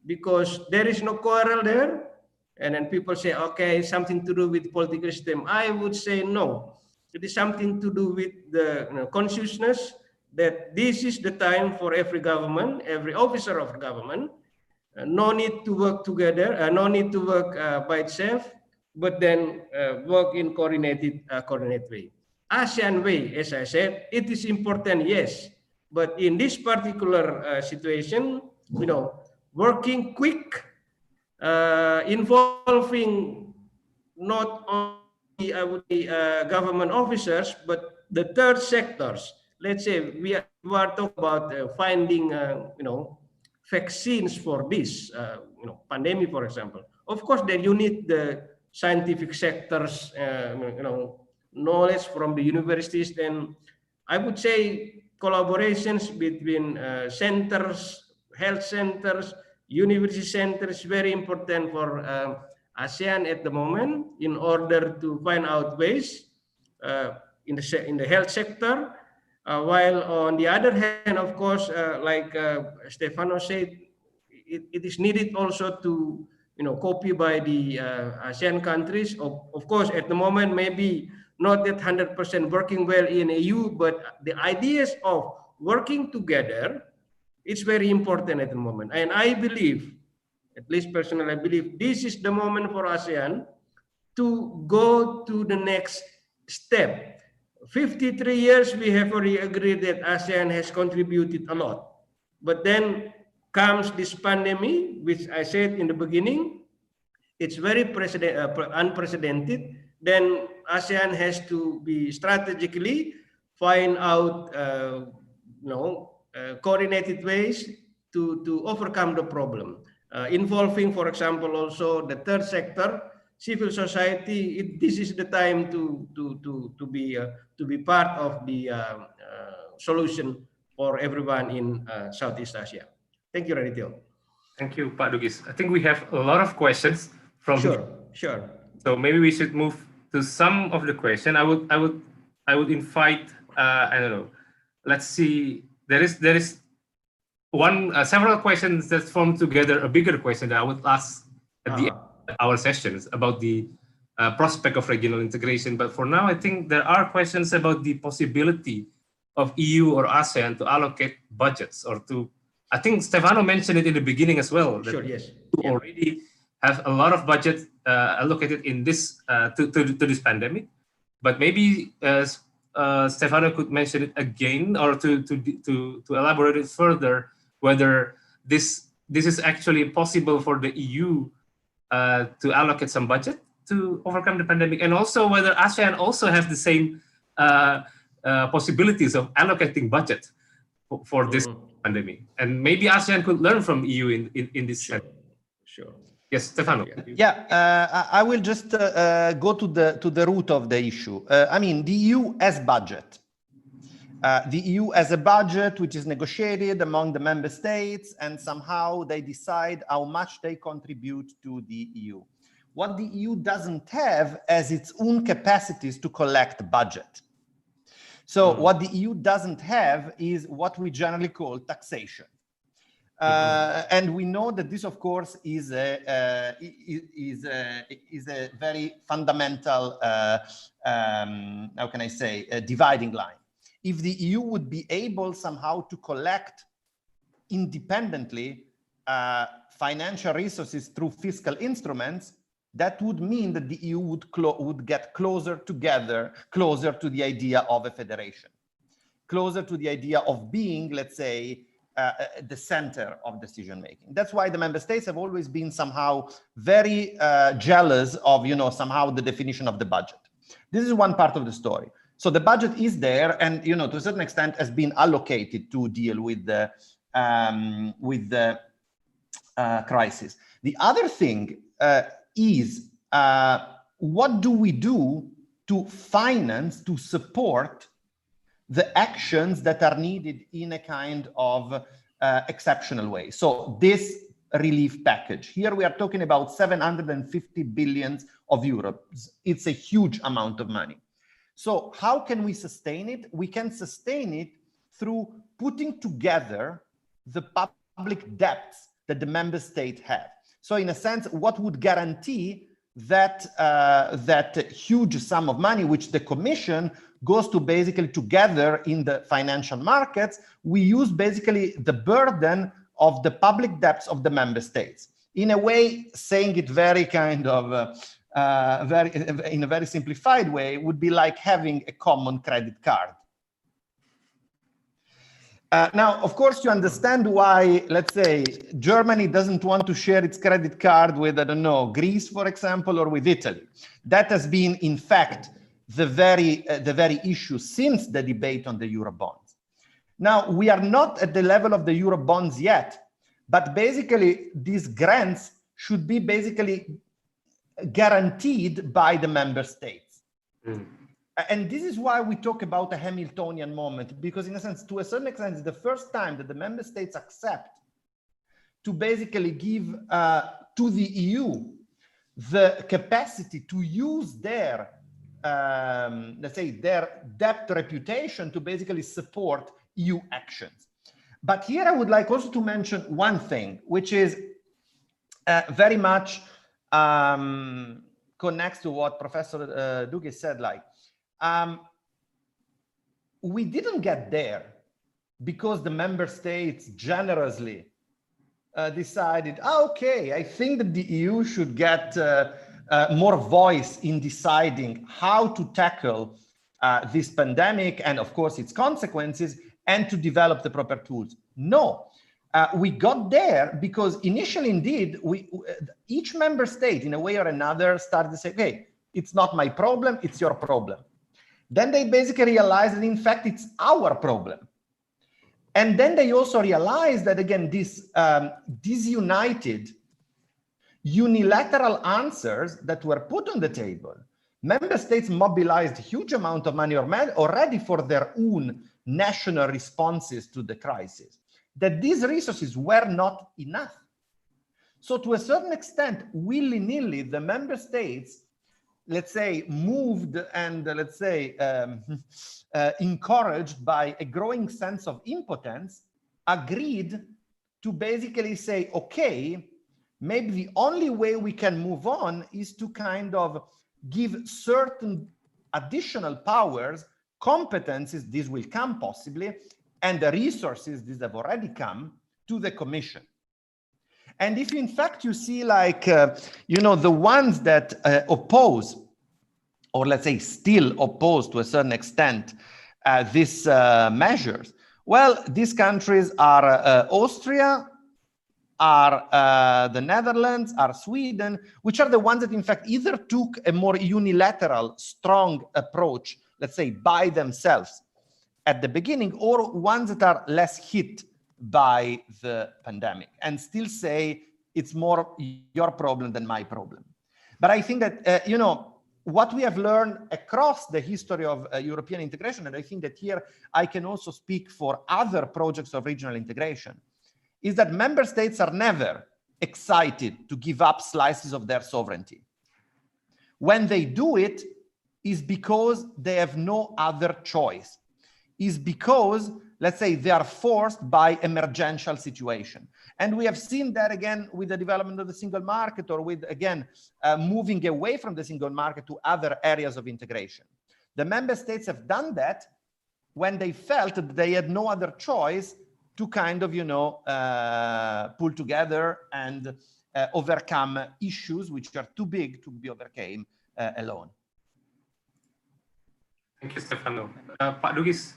because there is no quarrel there. And then people say, okay, something to do with political system. I would say no. It is something to do with the consciousness, that this is the time for every government, every officer of government, no need to work together, no need to work by itself, but then work in coordinated way. ASEAN way, as I said, it is important, yes, but in this particular situation, you know, working quick, involving not only I would say government officers, but the third sectors. Let's say we are talking about finding, you know, vaccines for this, you know, pandemic, for example. Of course, then you need the scientific sectors, you know, knowledge from the universities. Then I would say collaborations between centers, health centers, university centers, very important for ASEAN at the moment in order to find out ways in the health sector. While on the other hand, of course, like Stefano said, it is needed also to, you know, copy by the ASEAN countries. Of course, at the moment, maybe not that 100% working well in EU, but the ideas of working together, it's very important at the moment. And I believe, at least personally, I believe this is the moment for ASEAN to go to the next step. 53 years, we have already agreed that ASEAN has contributed a lot. But then comes this pandemic, which I said in the beginning, it's very unprecedented. Then ASEAN has to be strategically find out, you know, coordinated ways to overcome the problem, involving, for example, also the third sector, civil society. This is the time to be part of the solution for everyone in Southeast Asia. Thank you, Radityo. Thank you, Pak Dugis. I think we have a lot of questions from. Sure. So maybe we should move to some of the questions. I would invite. I don't know. Let's see. There is several questions that form together a bigger question that I would ask at the end of our sessions about the prospect of regional integration. But for now, I think there are questions about the possibility of EU or ASEAN to allocate budgets, or to, I think Stefano mentioned it in the beginning as well. Sure, yes. You already have a lot of budget allocated in this to this pandemic, but maybe Stefano could mention it again, or to elaborate it further, whether this is actually possible for the EU to allocate some budget to overcome the pandemic, and also whether ASEAN also has the same possibilities of allocating budget for this pandemic, and maybe ASEAN could learn from EU in this sense. Sure. Yes, Stefano. Yeah, I will just go to the root of the issue. I mean, the EU has budget. The EU has a budget which is negotiated among the member states, and somehow they decide how much they contribute to the EU. What the EU doesn't have is its own capacities to collect budget. So what the EU doesn't have is what we generally call taxation. And we know that this, of course, is a very fundamental, how can I say, a dividing line. If the EU would be able somehow to collect independently financial resources through fiscal instruments, that would mean that the EU would get closer to the idea of a federation, closer to the idea of being, let's say, the center of decision making. That's why the member states have always been somehow very jealous of, somehow the definition of the budget. This is one part of the story. So the budget is there, and to a certain extent has been allocated to deal with the crisis. The other thing is what do we do to finance, to support the actions that are needed in a kind of exceptional way. So this relief package, here we are talking about 750 billion of euros. It's a huge amount of money. So how can we sustain it? We can sustain it through putting together the public debts that the member states have. So in a sense, what would guarantee that that huge sum of money, which the Commission goes to basically together in the financial markets, we use basically the burden of the public debts of the member states. In a way, saying it very kind of, in a very simplified way, would be like having a common credit card. Now, of course, you understand why, let's say, Germany doesn't want to share its credit card with, I don't know, Greece, for example, or with Italy. That has been, in fact, the very issue since the debate on the Eurobonds. Now, we are not at the level of the Eurobonds yet, but basically, these grants should be basically guaranteed by the member states. Mm. And this is why we talk about a Hamiltonian moment, because in a sense, to a certain extent, it's the first time that the member states accept to basically give to the EU the capacity to use their, let's say, their debt reputation to basically support EU actions. But here I would like also to mention one thing, which is very much connects to what Professor Dugis said, like, we didn't get there because the member states generously decided, okay, I think that the EU should get more voice in deciding how to tackle this pandemic and, of course, its consequences, and to develop the proper tools. No, we got there because initially, indeed, each member state, in a way or another, started to say, okay, it's not my problem, it's your problem. Then they basically realized that, in fact, it's our problem. And then they also realized that, again, this disunited, unilateral answers that were put on the table, member states mobilized a huge amount of money already for their own national responses to the crisis, that these resources were not enough. So to a certain extent, willy-nilly, the member states, let's say, moved and, let's say, encouraged by a growing sense of impotence, agreed to basically say, okay, maybe the only way we can move on is to kind of give certain additional powers, competencies, this will come possibly, and the resources, these have already come, to the Commission. And if in fact you see, like, you know, the ones that oppose, or let's say still oppose to a certain extent, these measures, well, these countries are Austria, are the Netherlands, are Sweden, which are the ones that in fact either took a more unilateral, strong approach, let's say by themselves at the beginning, or ones that are less hit by the pandemic and still say it's more your problem than my problem. But I think that, you know, what we have learned across the history of European integration, and I think that here I can also speak for other projects of regional integration, is that member states are never excited to give up slices of their sovereignty. When they do it, is because they have no other choice. Is because, let's say, they are forced by emergential situation. And we have seen that again with the development of the single market, or with, again, moving away from the single market to other areas of integration. The member states have done that when they felt that they had no other choice to kind of, you know, pull together and overcome issues which are too big to be overcome alone. Thank you, Stefano. Pak Dugis,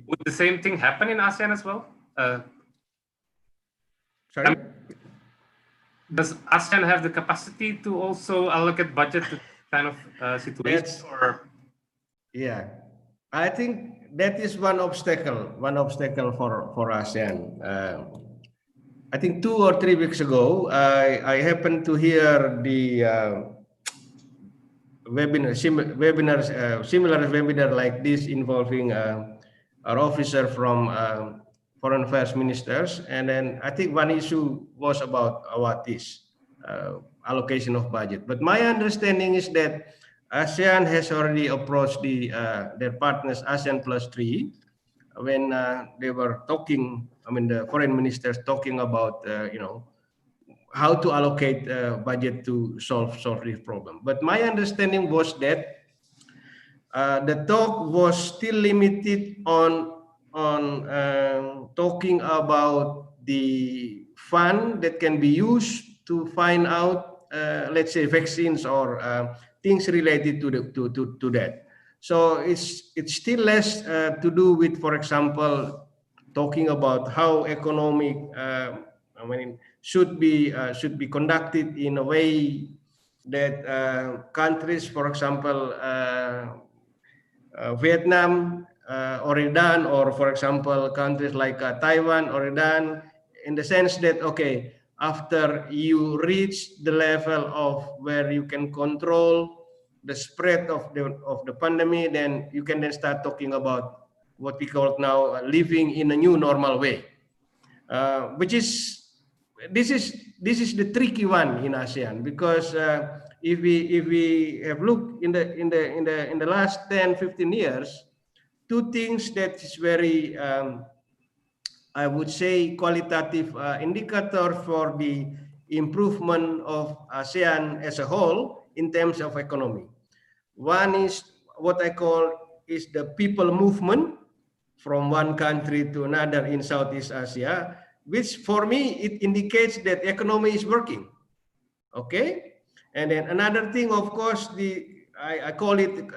would the same thing happen in ASEAN as well? Sorry? Does ASEAN have the capacity to also allocate budget to kind of situations? Yeah, I think that is one obstacle for ASEAN. I think 2 or 3 weeks ago, I happened to hear the similar webinar like this involving our officer from foreign affairs ministers, and then I think one issue was about this allocation of budget. But my understanding is that ASEAN has already approached their partners ASEAN +3 when they were talking. I mean, the foreign ministers talking about you know, how to allocate budget to solve this problem. But my understanding was that the talk was still limited on talking about the fund that can be used to find out, let's say, vaccines or things related to that. So it's still less to do with, for example, talking about how economic should be conducted in a way that countries, for example, Vietnam already done, or for example, countries like Taiwan already done, in the sense that, okay, after you reach the level of where you can control the spread of the pandemic, then you can then start talking about what we call now living in a new normal way, which is this is the tricky one in ASEAN, because if we have looked in the last 10-15 years, two things that is very I would say qualitative indicator for the improvement of ASEAN as a whole in terms of economy. One is what I call is the people movement from one country to another in Southeast Asia, which for me, it indicates that economy is working, okay? And then another thing, of course, I call it,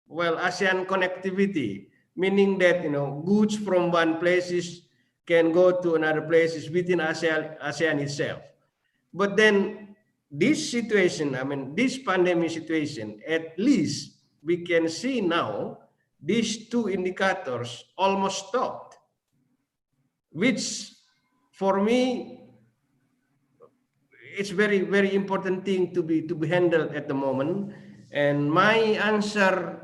well, ASEAN connectivity, meaning that, you know, goods from one places can go to another places within ASEAN itself. But then this situation, I mean, this pandemic situation, at least we can see now, these two indicators almost stopped, which for me, it's very, very important thing to be handled at the moment. And my answer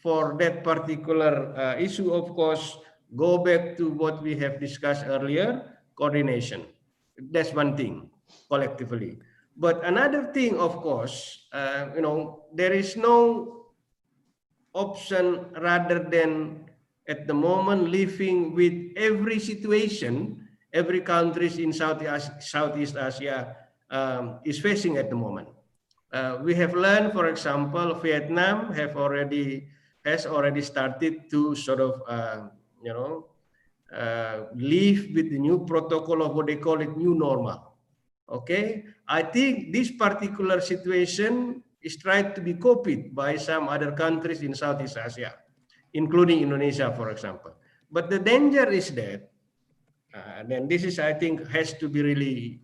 for that particular issue, of course, go back to what we have discussed earlier, coordination. That's one thing, collectively. But another thing, of course, you know, there is no option rather than at the moment living with every situation, every countries in Southeast Asia is facing at the moment. We have learned, for example, Vietnam has already started to sort of, you know, live with the new protocol of what they call it new normal. Okay, I think this particular situation is tried to be copied by some other countries in Southeast Asia, including Indonesia, for example. But the danger is that, then this is, I think, has to be really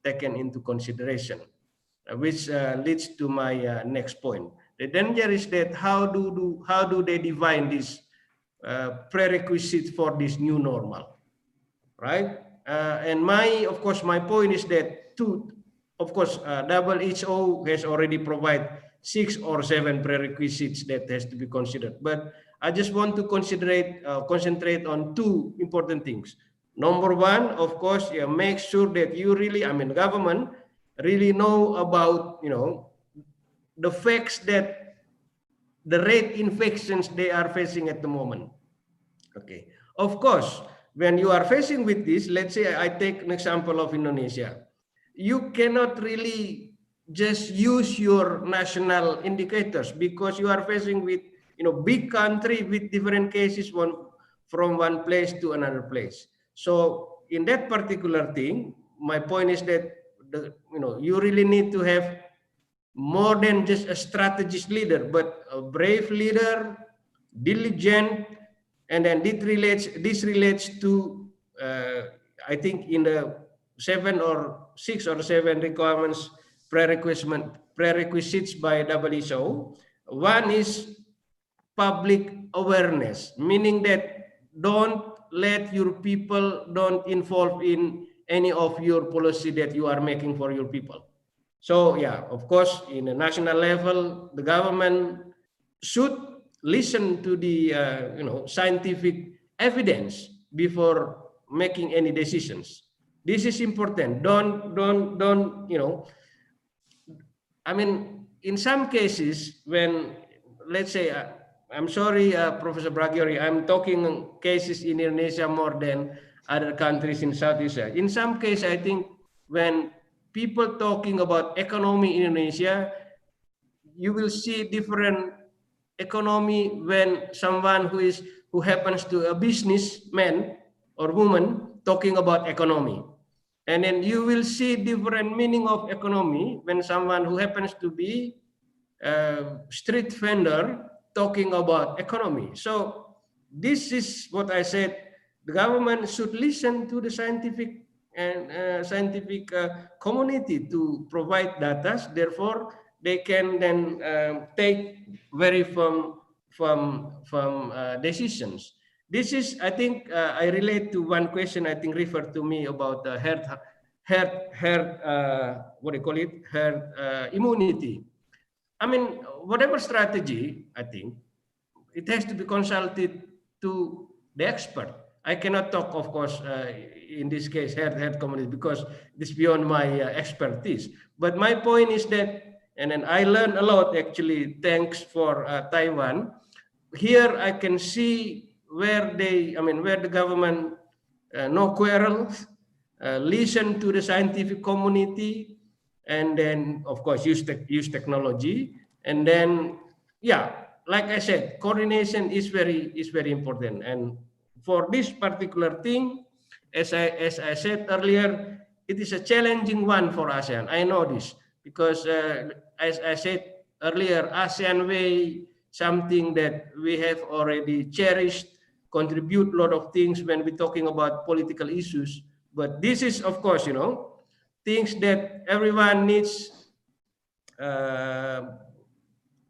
taken into consideration, which leads to my next point. The danger is that how do they define this prerequisite for this new normal, right? And of course, my point is that WHO has already provided 6 or 7 prerequisites that has to be considered. But I just want to concentrate on 2 important things. Number 1, of course, make sure that you really, government really know about, you know, the facts that the rate infections they are facing at the moment. Okay, of course, when you are facing with this, let's say I take an example of Indonesia, you cannot really just use your national indicators because you are facing with, you know, big country with different cases from one place to another place. So in that particular thing, my point is that you really need to have more than just a strategist leader, but a brave leader, diligent. And then this relates to, I think, in the 6 or 7 requirements, prerequisites by WHO. One is public awareness, meaning that don't let your people don't involve in any of your policy that you are making for your people. So yeah, of course, in a national level, the government should listen to the scientific evidence before making any decisions. This is important. Don't in some cases when, let's say, I'm sorry, Professor Bragiori, I'm talking cases in Indonesia more than other countries in Southeast Asia. In some cases, I think when people talking about economy in Indonesia, you will see different economy when someone who happens to a businessman or woman talking about economy. And then you will see different meaning of economy when someone who happens to be a street vendor talking about economy. So this is what I said. The government should listen to the scientific and scientific community to provide data. Therefore, they can then take very firm decisions. This is, I think, I relate to one question I think referred to me about the herd immunity. I mean, whatever strategy, I think, it has to be consulted to the expert. I cannot talk, of course, in this case, herd community, because it's beyond my expertise. But my point is that, and then I learned a lot, actually, thanks for Taiwan. Here I can see where the government, no quarrels, listen to the scientific community, and then, of course, use technology. And then, yeah, like I said, coordination is very important. And for this particular thing, as I said earlier, it is a challenging one for ASEAN. I know this because, as I said earlier, ASEAN way, something that we have already cherished, contribute a lot of things when we're talking about political issues. But this is, of course, things that everyone needs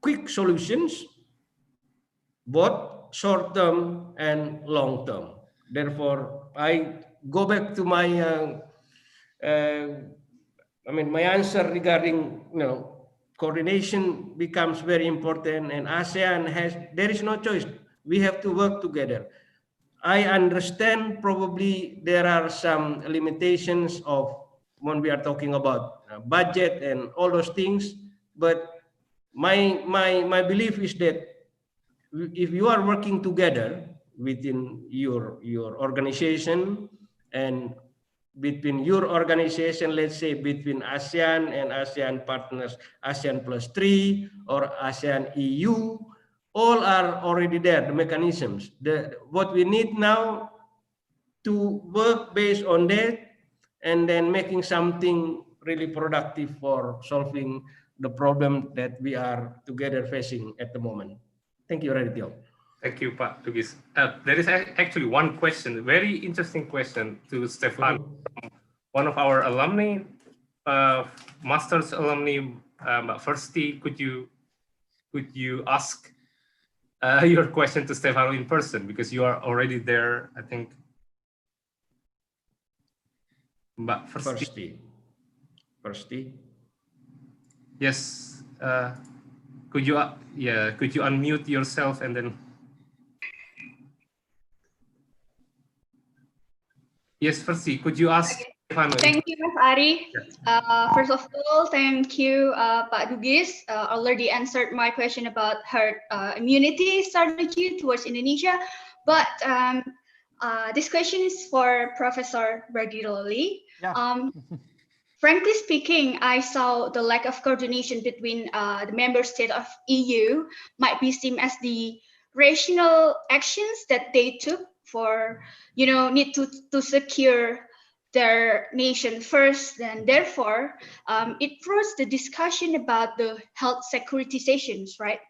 quick solutions, both short-term and long-term. Therefore, I go back to my, my answer regarding, coordination becomes very important, and ASEAN there is no choice. We have to work together. I understand probably there are some limitations of when we are talking about budget and all those things, but my belief is that if you are working together within your organization and between your organization, let's say between ASEAN and ASEAN partners, ASEAN +3 or ASEAN EU, all are already there, the mechanisms. What we need now to work based on that and then making something really productive for solving the problem that we are together facing at the moment. Thank you, Radityo. Thank you, Pak Dugis. There is actually one question, very interesting question to Stefan, one of our alumni, master's alumni, Firsti. Could you ask your question to Stefano in person, because you are already there, I think. Mbak Firsti. Yes. Could you unmute yourself and then? Yes, Firsti, could you ask? Thank you, Mas Ari. First of all, thank you, Pak Dugis. Already answered my question about herd immunity strategy towards Indonesia. But this question is for Professor Bardiloli. Yeah. Frankly speaking, I saw the lack of coordination between the member states of EU might be seen as the rational actions that they took for, need to secure their nation first, and therefore it draws the discussion about the health securitizations, right?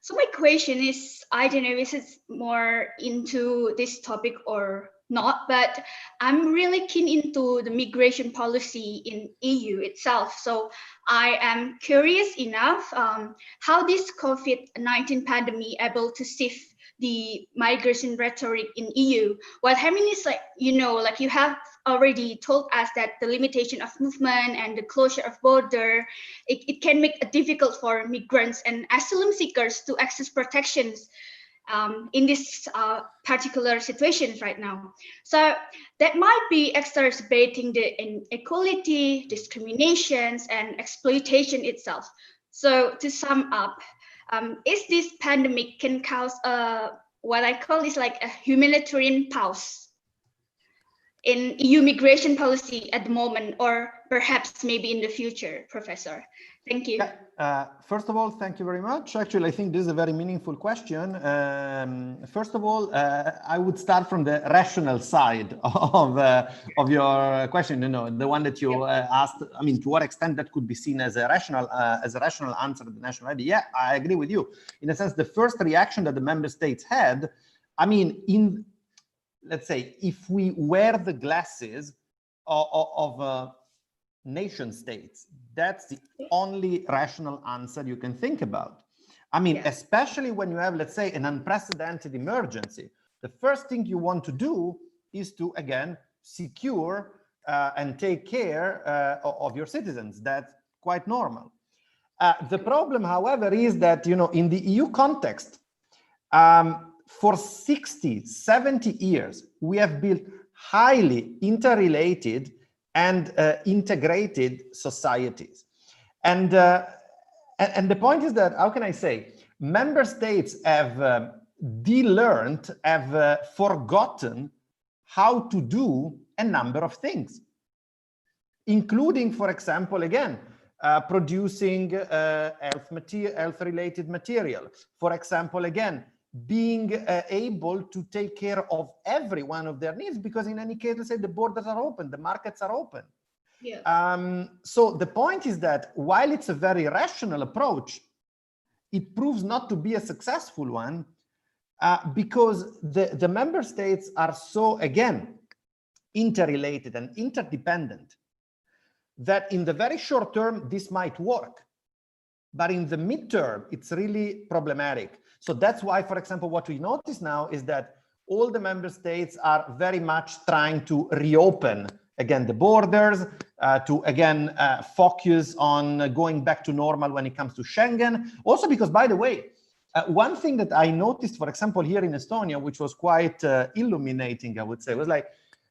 So my question is, I don't know if it's more into this topic or not, but I'm really keen into the migration policy in EU itself. So I am curious enough how this COVID-19 pandemic able to shift the migration rhetoric in EU. What I mean is you have already told us that the limitation of movement and the closure of border, it can make it difficult for migrants and asylum seekers to access protections in this particular situations right now. So that might be exacerbating the inequality, discriminations, and exploitation itself. So to sum up, is this pandemic can cause what I call is like a humanitarian pause. in EU migration policy at the moment, or perhaps maybe in the future, Professor? Thank you. First of all, thank you very much. Actually, I think this is a very meaningful question. First of all, I would start from the rational side of your question. You know, the one that you asked. I mean, to what extent that could be seen as a rational answer to the national ID? Yeah, I agree with you. In a sense, the first reaction that the member states had, I mean, let's say, if we wear the glasses of nation states, that's the only rational answer you can think about. I mean, especially when you have, let's say, an unprecedented emergency, the first thing you want to do is to, again, secure and take care of your citizens. That's quite normal. The problem, however, is that, you know, in the EU context, for 60, 70 years, we have built highly interrelated and integrated societies. And the point is that, how can I say, member states have de-learned, have forgotten how to do a number of things, including, for example, again, producing health-related material. For example, again, being able to take care of every one of their needs, because in any case, let's say the borders are open, the markets are open. Yeah. So the point is that while it's a very rational approach, it proves not to be a successful one because the member states are so, again, interrelated and interdependent that in the very short term, this might work. But in the midterm, it's really problematic. So that's why, for example, what we notice now is that all the member states are very much trying to reopen, again, the borders, to, again, focus on going back to normal when it comes to Schengen. Also because, by the way, one thing that I noticed, for example, here in Estonia, which was quite illuminating, I would say, was like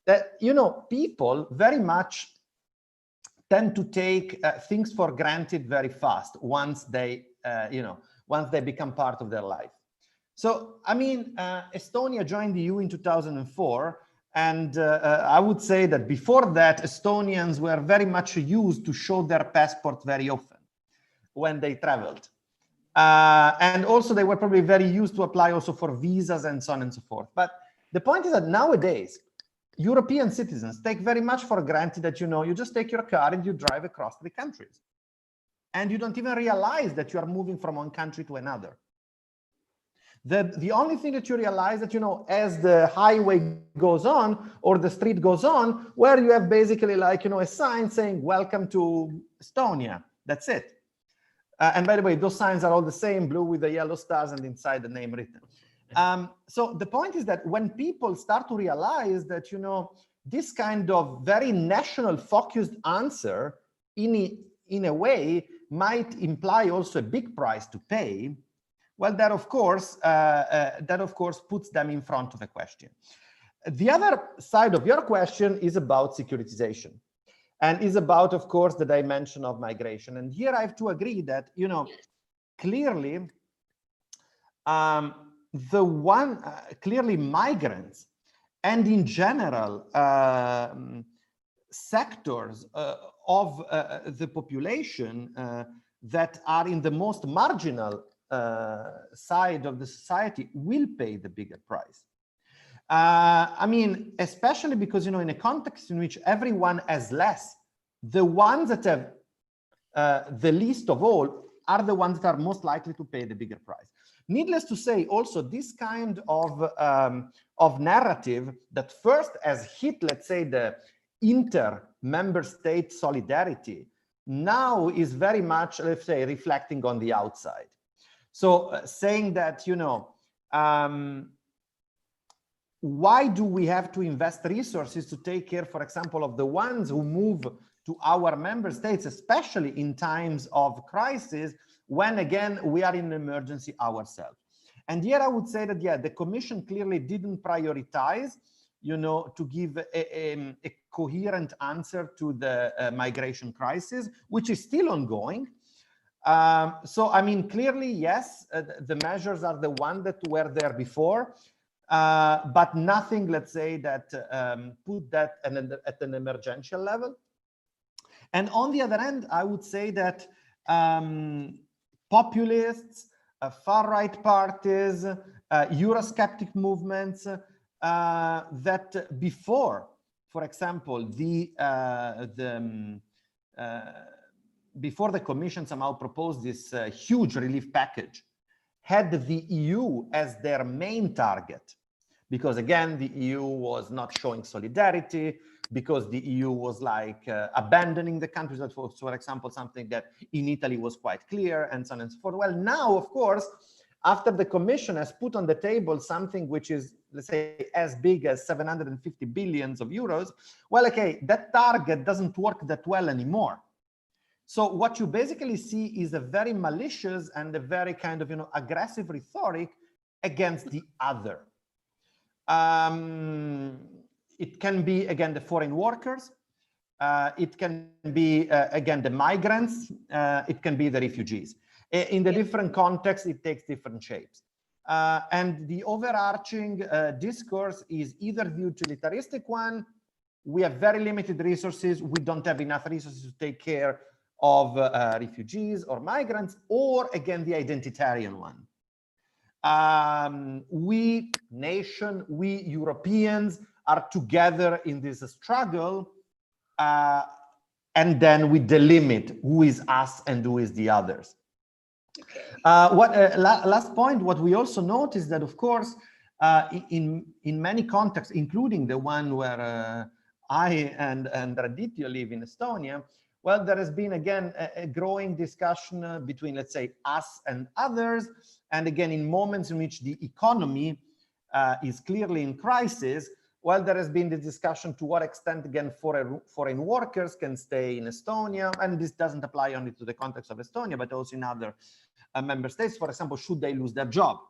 that, you know, people very much tend to take things for granted very fast once they, you know, once they become part of their life. So, I mean, Estonia joined the EU in 2004, and I would say that before that, Estonians were very much used to show their passport very often when they traveled. And also they were probably very used to apply also for visas and so on and so forth. But the point is that nowadays, European citizens take very much for granted that, you know, you just take your car and you drive across the countries. And you don't even realize that you are moving from one country to another. The only thing that you realize that, you know, as the highway goes on or the street goes on, where you have basically like, you know, a sign saying, welcome to Estonia. That's it. And by the way, those signs are all the same, blue with the yellow stars and inside the name written. So the point is that when people start to realize that, you know, this kind of very national focused answer in a way might imply also a big price to pay, well, that of course puts them in front of a question. The other side of your question is about securitization and is about, of course, the dimension of migration. And here I have to agree that, you know, clearly, clearly migrants and in general sectors of the population that are in the most marginal side of the society will pay the bigger price. I mean, especially because, you know, in a context in which everyone has less, the ones that have the least of all are the ones that are most likely to pay the bigger price. Needless to say, also, this kind of narrative that first has hit, let's say, the inter-member state solidarity, now is very much, let's say, reflecting on the outside. So saying that, you know, why do we have to invest resources to take care, for example, of the ones who move to our member states, especially in times of crisis, when again, we are in an emergency ourselves. And here I would say that, yeah, the Commission clearly didn't prioritize, you know, to give a coherent answer to the migration crisis, which is still ongoing. So, I mean, clearly, yes, the measures are the ones that were there before. but nothing, let's say, that put that at an emergential level. And on the other hand, I would say that populists, far-right parties, Eurosceptic movements that before, for example, before the Commission somehow proposed this huge relief package, had the EU as their main target, because again, the EU was not showing solidarity, because the EU was like abandoning the countries. That was, for example, something that in Italy was quite clear, and so on and so forth. Well, now, of course, after the Commission has put on the table something which is, let's say, as big as 750 billions of euros, well, okay, that target doesn't work that well anymore. So what you basically see is a very malicious and a very kind of, aggressive rhetoric against the other. It can be, again, the foreign workers. It can be, again, the migrants. It can be the refugees. In the different contexts, it takes different shapes. And the overarching discourse is either the utilitaristic one. We have very limited resources. We don't have enough resources to take care of refugees or migrants, or again, the identitarian one. We nation, we Europeans are together in this struggle, and then we delimit who is us and who is the others. Last point, what we also notice that, of course, in many contexts, including the one where I and Raditya live in Estonia, well, there has been, again, a growing discussion between, let's say, us and others. And again, in moments in which the economy is clearly in crisis, well, there has been the discussion to what extent, again, foreign workers can stay in Estonia. And this doesn't apply only to the context of Estonia, but also in other member states. For example, should they lose their job?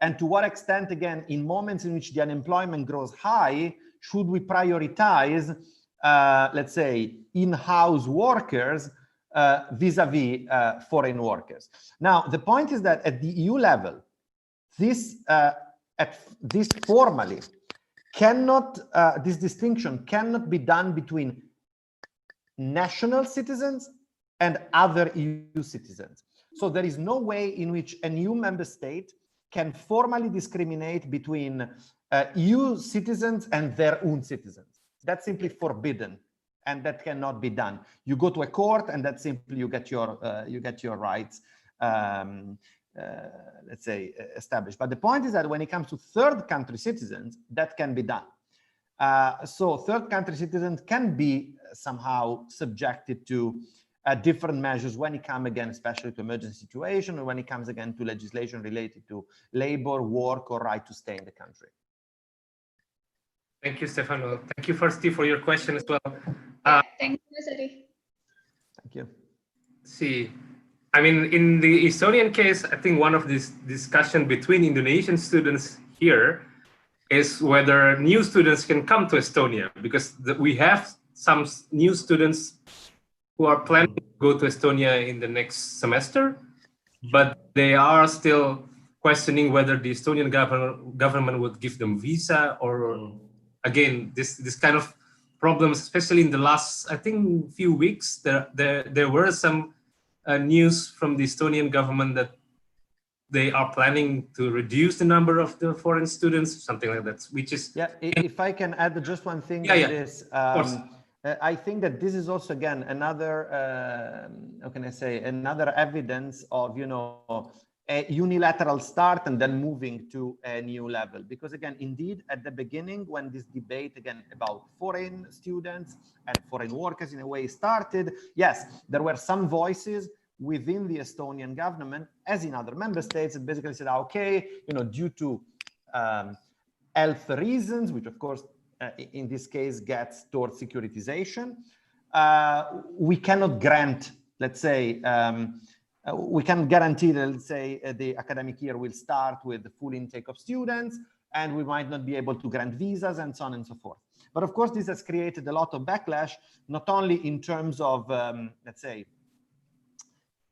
And to what extent, again, in moments in which the unemployment grows high, should we prioritize let's say, in-house workers vis-a-vis foreign workers. Now, the point is that at the EU level, this formally cannot, this distinction cannot be done between national citizens and other EU citizens. So there is no way in which a new member state can formally discriminate between EU citizens and their own citizens. That's simply forbidden, and that cannot be done. You go to a court, and that simply you get your rights, let's say, established. But the point is that when it comes to third country citizens, that can be done. So third country citizens can be somehow subjected to different measures when it comes, again, especially to emergency situation, or when it comes, again, to legislation related to labor, work, or right to stay in the country. Thank you, Stefano. Thank you, Firsti, for your question as well. Thank you, Sari. Thank you. See, I mean, in the Estonian case, I think one of this discussion between Indonesian students here is whether new students can come to Estonia, because we have some new students who are planning to go to Estonia in the next semester, but they are still questioning whether the Estonian government would give them visa, or again, this kind of problems, especially in the last, I think, few weeks, there were some news from the Estonian government that they are planning to reduce the number of the foreign students, something like that, which is... Yeah, if I can add just one thing to this. I think that this is also, again, another, how can I say, another evidence of, a unilateral start and then moving to a new level. Because again, indeed, at the beginning, when this debate, again, about foreign students and foreign workers in a way started, yes, there were some voices within the Estonian government, as in other member states, that basically said, okay, due to health reasons, which of course, in this case, gets towards securitization, we cannot grant, let's say, we can guarantee that, let's say, the academic year will start with the full intake of students, and we might not be able to grant visas and so on and so forth. But of course, this has created a lot of backlash, not only in terms of, let's say,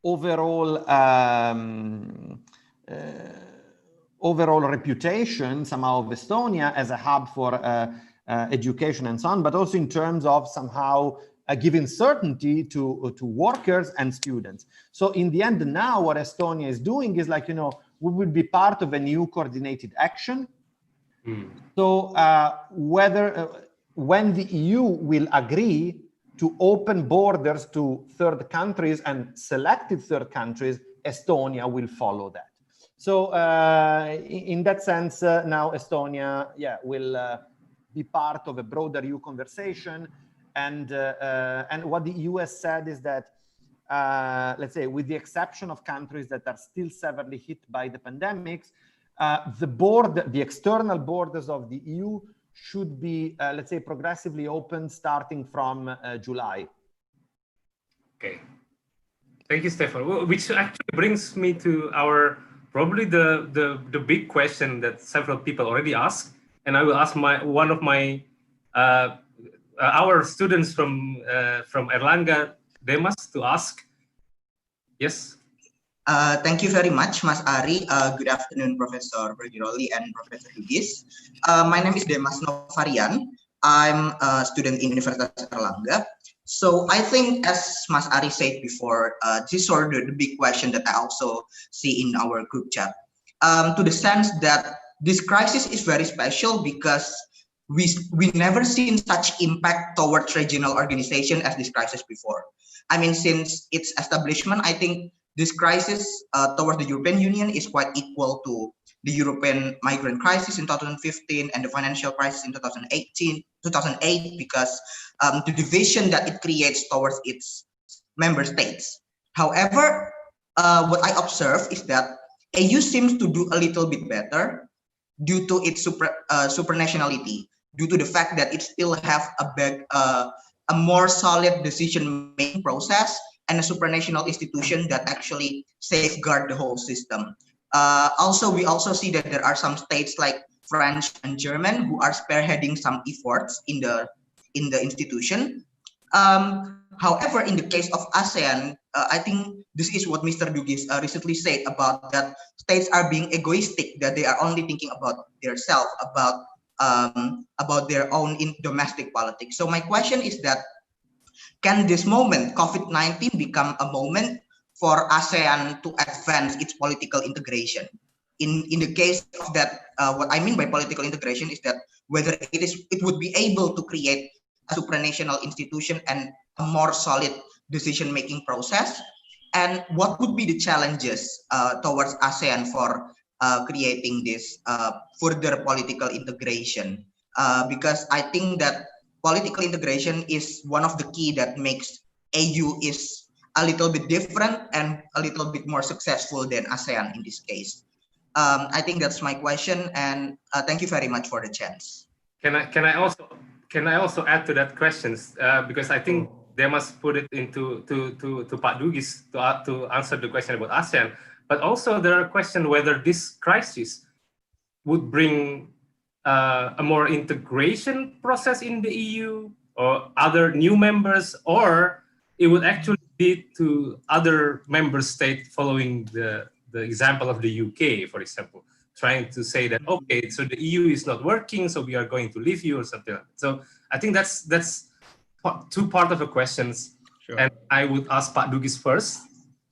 overall overall reputation somehow of Estonia as a hub for education and so on, but also in terms of somehow giving certainty to workers and students. So in the end, now what Estonia is doing is like, we will be part of a new coordinated action. So when the EU will agree to open borders to third countries and selected third countries, Estonia will follow that. So in that sense, now Estonia, will be part of a broader EU conversation. And what the EU has said is that, let's say, with the exception of countries that are still severely hit by the pandemics, the external borders of the EU should be, let's say, progressively open starting from July. Okay. Thank you, Stefan. Which actually brings me to our, probably the big question that several people already asked. And I will ask one of my, our students from Erlangga, Demas, to ask. Yes. Thank you very much, Mas Ari. Good afternoon, Professor Bergiroli and Professor Hugis. My name is Demas Novarian. I'm a student in Universitas Erlangga. So I think, as Mas Ari said before, this is sort of the big question that I also see in our group chat. To the sense that this crisis is very special because we never seen such impact towards regional organization as this crisis before. I mean, since its establishment, I think this crisis towards the European Union is quite equal to the European migrant crisis in 2015 and the financial crisis in 2008, because the division that it creates towards its member states. However, what I observe is that EU seems to do a little bit better due to its supranationality, due to the fact that it still have a more solid decision-making process and a supranational institution that actually safeguard the whole system. We also see that there are some states like France and German who are spearheading some efforts in the institution. However, in the case of ASEAN, I think this is what Mr. Dugis recently said about that states are being egoistic, that they are only thinking about themselves, about their own domestic politics. So my question is that, can this moment, COVID-19, become a moment for ASEAN to advance its political integration? In the case of that, what I mean by political integration is that whether it would be able to create a supranational institution and a more solid decision-making process, and what would be the challenges towards ASEAN for creating this further political integration? Because I think that political integration is one of the key that makes AU is a little bit different and a little bit more successful than ASEAN in this case. I think that's my question, and thank you very much for the chance. Can I also add to that question, because I think they must put it into to Pak Dugis to answer the question about ASEAN, but also there are questions whether this crisis would bring a more integration process in the EU or other new members, or it would actually lead to other member states following the example of the UK, for example, trying to say that, okay, so the EU is not working, so we are going to leave you or something like that. So I think that's two part of the questions. Sure. And I would ask Pak Dugis first.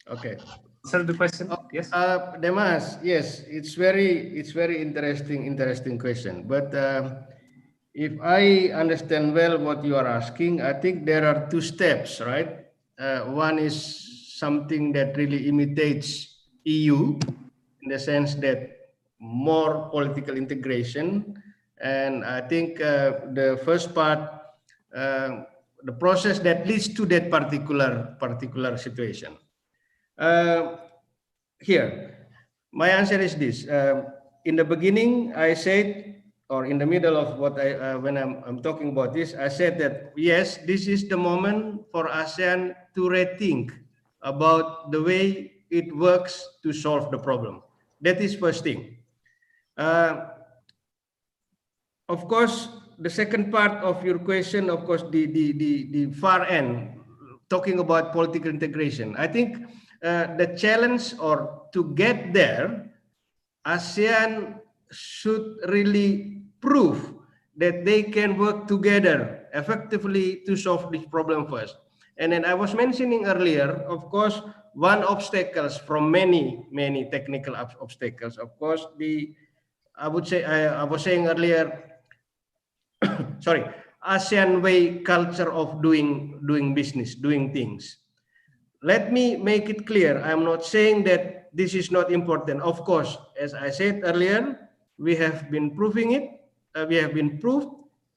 Okay. Answer the question. Yes. Demas, yes, it's very interesting question. But if I understand well what you are asking, I think there are two steps, right? One is something that really imitates EU in the sense that more political integration, and I think the first part, the process that leads to that particular situation. Here, my answer is this. In the beginning, I said, or in the middle of what when I'm talking about this, I said that yes, this is the moment for ASEAN to rethink about the way it works to solve the problem. That is first thing. Of course, the second part of your question, of course, the far end, talking about political integration. I think the challenge or to get there ASEAN should really prove that they can work together effectively to solve this problem first. And then I was mentioning earlier, of course, one obstacles from many technical obstacles. Of course, I would say I was saying earlier, sorry, ASEAN way culture of doing business, doing things. Let me make it clear. I'm not saying that this is not important. Of course, as I said earlier, we have been proving it. We have been proved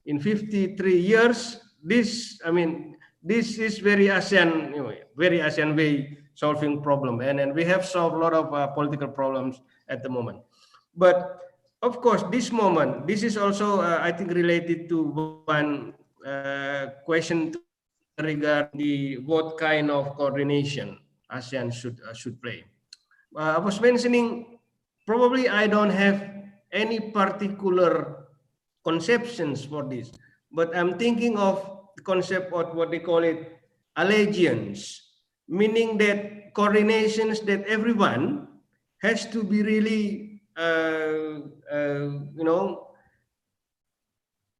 in 53 years. This is very ASEAN way solving problem, and we have solved a lot of political problems at the moment. But of course, this is also I think related to one question regarding what kind of coordination ASEAN should play. I was mentioning probably I don't have any particular conceptions for this, but I'm thinking of the concept of what they call it allegiance, meaning that coordinations that everyone has to be really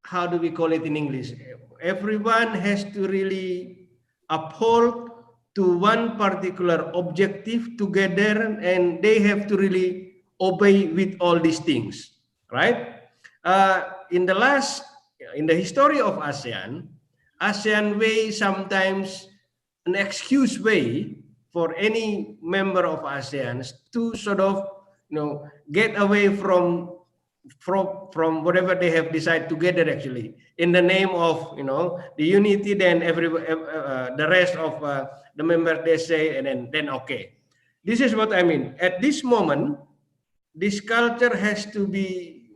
how do we call it in English? Everyone has to really uphold to one particular objective together, and they have to really obey with all these things, right? In the history of ASEAN way sometimes an excuse way for any member of ASEAN to sort of get away from whatever they have decided together, actually in the name of the unity. Then the rest of the members, they say, and then okay, this is what I mean. At this moment, this culture has to be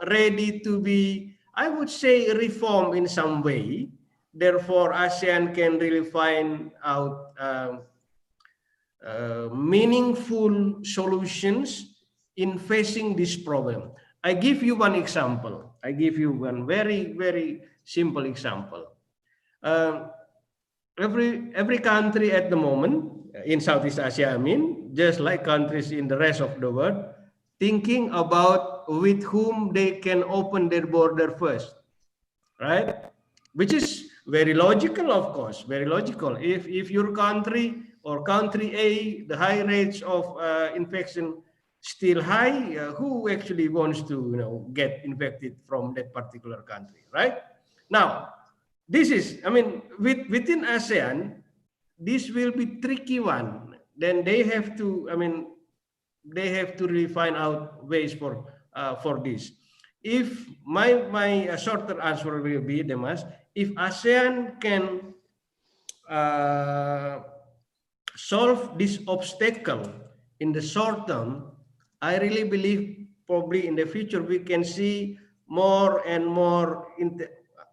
ready to be, I would say, reformed in some way. Therefore, ASEAN can really find out meaningful solutions in facing this problem. I give you one example. I give you one very, very simple example. Every country at the moment in Southeast Asia, just like countries in the rest of the world, thinking about with whom they can open their border first, right? Which is very logical, of course, very logical. If your country or country A, the high rates of infection still high, who actually wants to get infected from that particular country, right? Now, this is, within ASEAN, this will be tricky one. Then they have to, they have to really find out ways for this. If my shorter answer will be, Demas, if ASEAN can solve this obstacle in the short term, I really believe probably in the future we can see more and more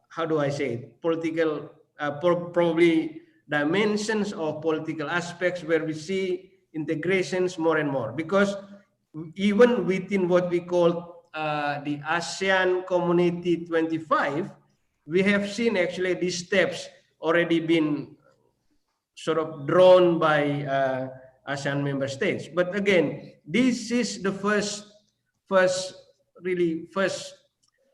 how do I say it, political probably dimensions of political aspects where we see integrations more and more, because even within what we call the ASEAN Community 25, we have seen actually these steps already been sort of drawn by ASEAN member states. But again, this is the first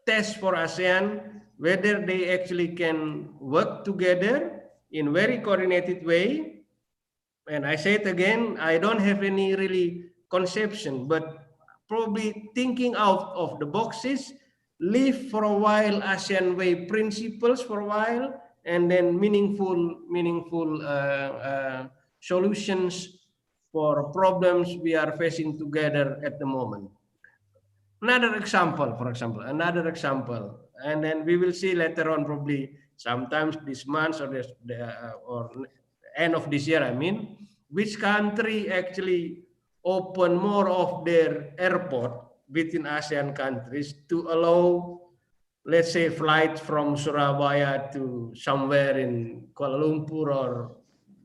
test for ASEAN, whether they actually can work together in very coordinated way. And I say it again, I don't have any really conception, but probably thinking out of the boxes, leave for a while ASEAN way principles for a while, and then meaningful solutions for problems we are facing together at the moment. Another example, and then we will see later on, probably sometimes this month or end of this year, which country actually open more of their airport within ASEAN countries to allow, let's say, flights from Surabaya to somewhere in Kuala Lumpur or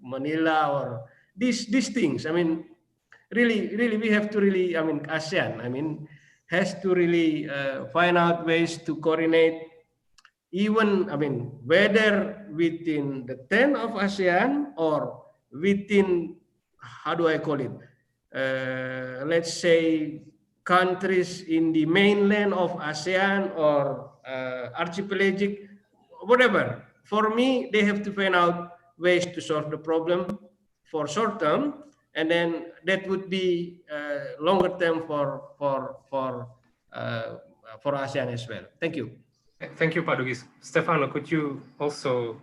Manila or these things. Really, we have to really, ASEAN, has to really find out ways to coordinate, even, whether within the 10 of ASEAN or within, how do I call it? Let's say countries in the mainland of ASEAN or archipelagic, whatever. For me, they have to find out ways to solve the problem for short term, and then that would be longer term for ASEAN as well. Thank you. Thank you, Pak Dugis. Stefano, could you also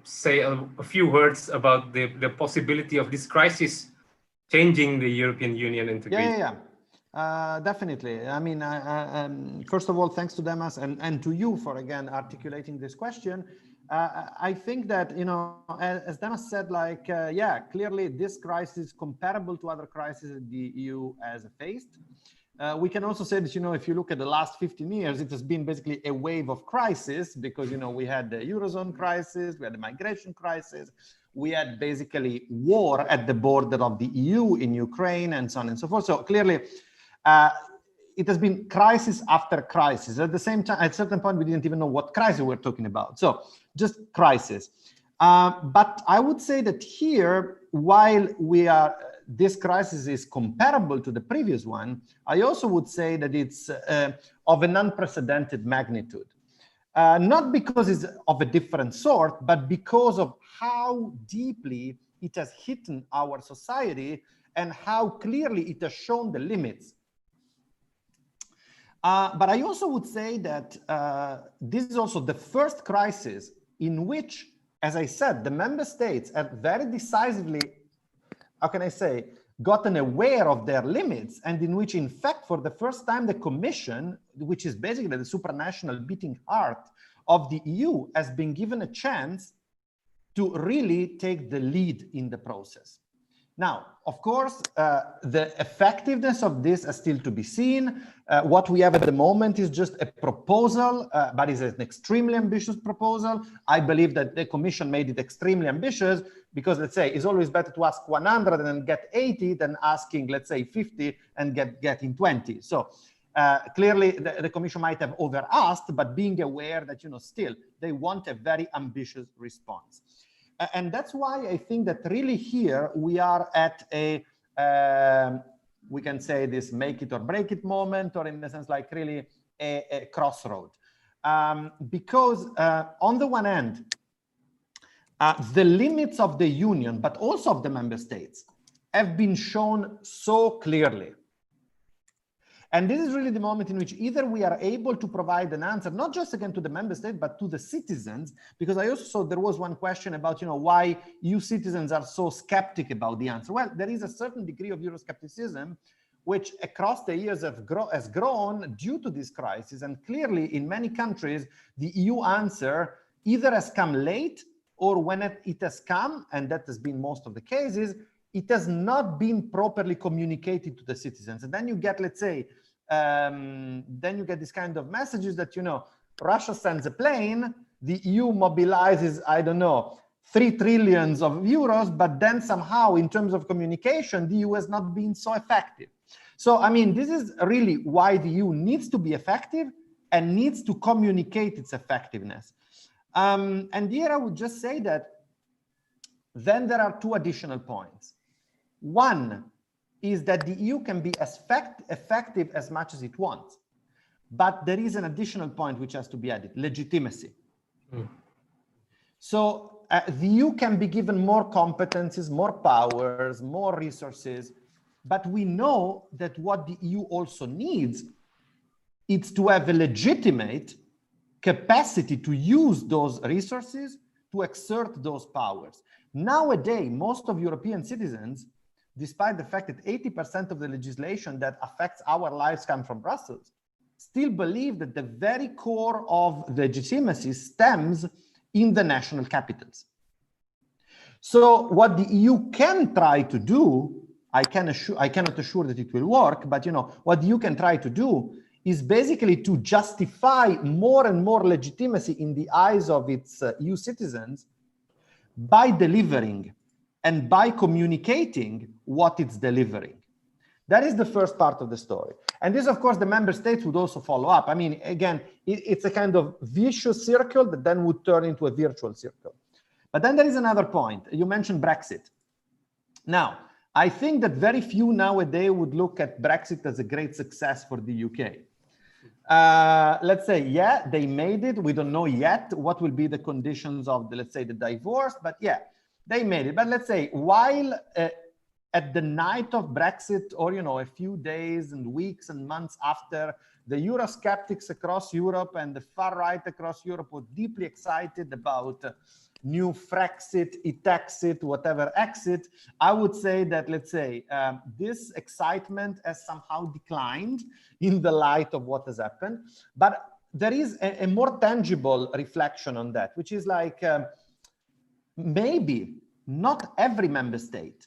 say a few words about the possibility of this crisis changing the European Union integration? Definitely. I mean, first of all, thanks to Demas and to you for again articulating this question. I think that, you know, as Demas said, like, clearly this crisis is comparable to other crises the EU has faced. We can also say that, you know, if you look at the last 15 years, it has been basically a wave of crisis because, you know, we had the Eurozone crisis, we had the migration crisis, we had basically war at the border of the EU in Ukraine and so on and so forth. So clearly, it has been crisis after crisis. At the same time, at a certain point, we didn't even know what crisis we're talking about. So just crisis. But I would say that here, while this crisis is comparable to the previous one, I also would say that it's of an unprecedented magnitude. Not because it's of a different sort, but because of how deeply it has hit our society and how clearly it has shown the limits. But I also would say that this is also the first crisis in which, as I said, the member states have very decisively, how can I say, gotten aware of their limits, and in which, in fact, for the first time, the Commission, which is basically the supranational beating heart of the EU, has been given a chance to really take the lead in the process. Now, of course, the effectiveness of this is still to be seen. What we have at the moment is just a proposal, but it's an extremely ambitious proposal. I believe that the Commission made it extremely ambitious because, let's say, it's always better to ask 100 and get 80 than asking, let's say, 50 and getting 20. So clearly, the Commission might have over-asked, but being aware that, you know, still, they want a very ambitious response. And that's why I think that really here we are at a, we can say this make it or break it moment, or in a sense like really a crossroad. Because on the one hand, the limits of the Union, but also of the member states, have been shown so clearly. And this is really the moment in which either we are able to provide an answer, not just again to the member state, but to the citizens, because I also saw there was one question about, you know, why EU citizens are so skeptic about the answer. Well, there is a certain degree of Euroscepticism, which across the years has grown due to this crisis. And clearly in many countries, the EU answer either has come late, or when it has come, and that has been most of the cases, it has not been properly communicated to the citizens. And then you get, let's say, then you get this kind of messages that, you know, Russia sends a plane, the EU mobilizes, I don't know, 3 trillion euros, but then somehow in terms of communication, the EU has not been so effective. So, I mean, this is really why the EU needs to be effective and needs to communicate its effectiveness. And here I would just say that then there are 2 additional points. One is that the EU can be as effective as much as it wants, but there is an additional point which has to be added: legitimacy. So the EU can be given more competencies, more powers, more resources, but we know that what the EU also needs is to have a legitimate capacity to use those resources, to exert those powers. Nowadays, most of European citizens, despite the fact that 80% of the legislation that affects our lives come from Brussels, still believe that the very core of legitimacy stems in the national capitals. So what the EU can try to do, I cannot assure that it will work, but, you know, what the EU can try to do is basically to justify more and more legitimacy in the eyes of its EU citizens by delivering and by communicating what it's delivering. That is the first part of the story. And this, of course, the member states would also follow up. I mean, again, it's a kind of vicious circle that then would turn into a virtual circle. But then there is another point. You mentioned Brexit. Now, I think that very few nowadays would look at Brexit as a great success for the UK. Let's say, yeah, they made it. We don't know yet what will be the conditions of, let's say, the divorce, but yeah, they made it. But let's say, while at the night of Brexit, or, you know, a few days and weeks and months after, the Eurosceptics across Europe and the far right across Europe were deeply excited about new Frexit, Itexit, whatever exit, I would say that, let's say, this excitement has somehow declined in the light of what has happened. But there is a more tangible reflection on that, which is like, maybe not every member state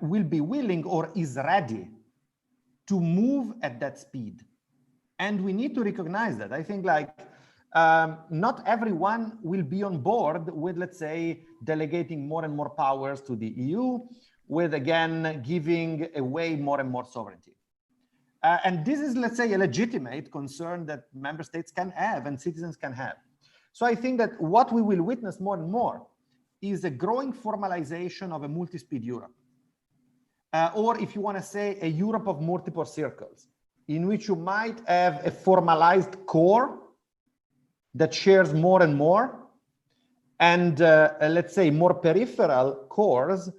will be willing or is ready to move at that speed. And we need to recognize that. I think, like, not everyone will be on board with, let's say, delegating more and more powers to the EU, with, again, giving away more and more sovereignty. And this is, let's say, a legitimate concern that member states can have and citizens can have. So I think that what we will witness more and more is a growing formalization of a multi-speed Europe. Or, if you want to say, a Europe of multiple circles, in which you might have a formalized core that shares more and more, and let's say more peripheral cores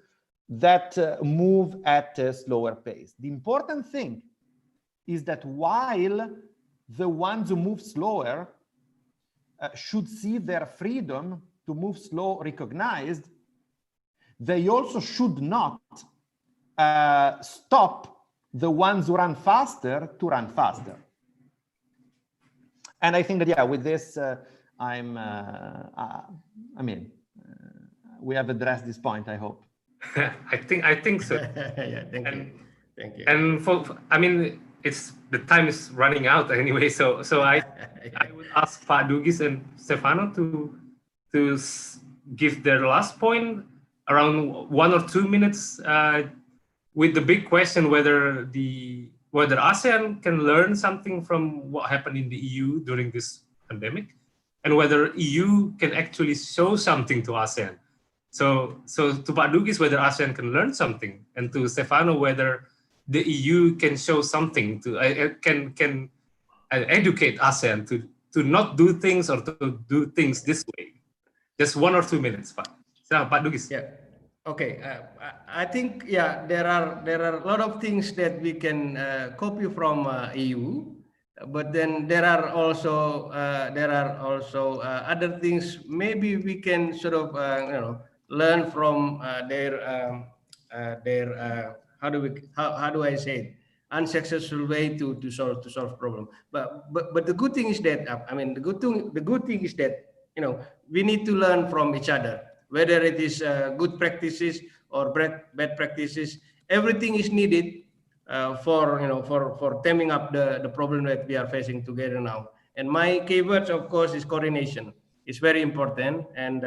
that move at a slower pace. The important thing is that while the ones who move slower should see their freedom to move slow recognized, they also should not stop the ones who run faster to run faster. And I think that, yeah, with this, I mean, we have addressed this point, I hope. I think so. Yeah, thank you. And I mean, the time is running out anyway. So I would ask Pak Dugis and Stefano to give their last point around 1 or 2 minutes, with the big question whether ASEAN can learn something from what happened in the EU during this pandemic, and whether EU can actually show something to ASEAN. So to Pak Dugis, whether ASEAN can learn something, and to Stefano, whether the EU can show something to can educate ASEAN to not do things or to do things this way. Just 1 or 2 minutes, Pak. So, Pak Dugis. Yeah. Okay, I think, yeah, there are a lot of things that we can copy from EU, but then there are also other things maybe we can sort of learn from their how do I say it, unsuccessful way to solve problem. But the good thing is that the good thing is that we need to learn from each other. Whether it is good practices or bad practices, everything is needed for stemming up the problem that we are facing together now. And my keywords, of course, is coordination. It's very important, and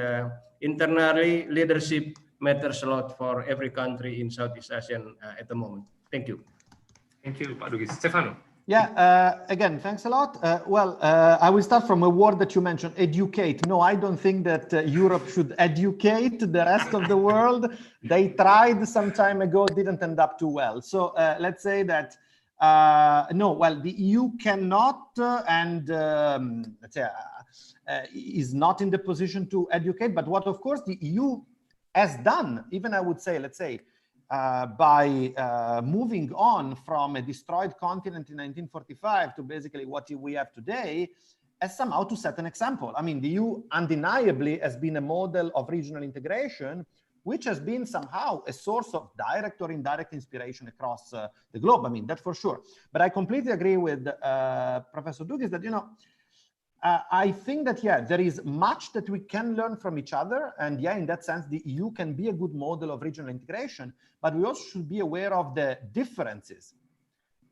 internally leadership matters a lot for every country in Southeast Asia at the moment. Thank you. Thank you, Pak Dugis. Stefano. Yeah, again, thanks a lot. I will start from a word that you mentioned, educate. No, I don't think that Europe should educate the rest of the world. They tried some time ago, didn't end up too well. So let's say that, no, well, the EU cannot let's say, is not in the position to educate. But what, of course, the EU has done, even I would say, let's say, by moving on from a destroyed continent in 1945 to basically what we have today, as somehow to set an example. I mean, the EU undeniably has been a model of regional integration, which has been somehow a source of direct or indirect inspiration across the globe. I mean, that for sure. But I completely agree with Professor Dugis that, I think that, yeah, there is much that we can learn from each other. And yeah, in that sense, the EU can be a good model of regional integration, but we also should be aware of the differences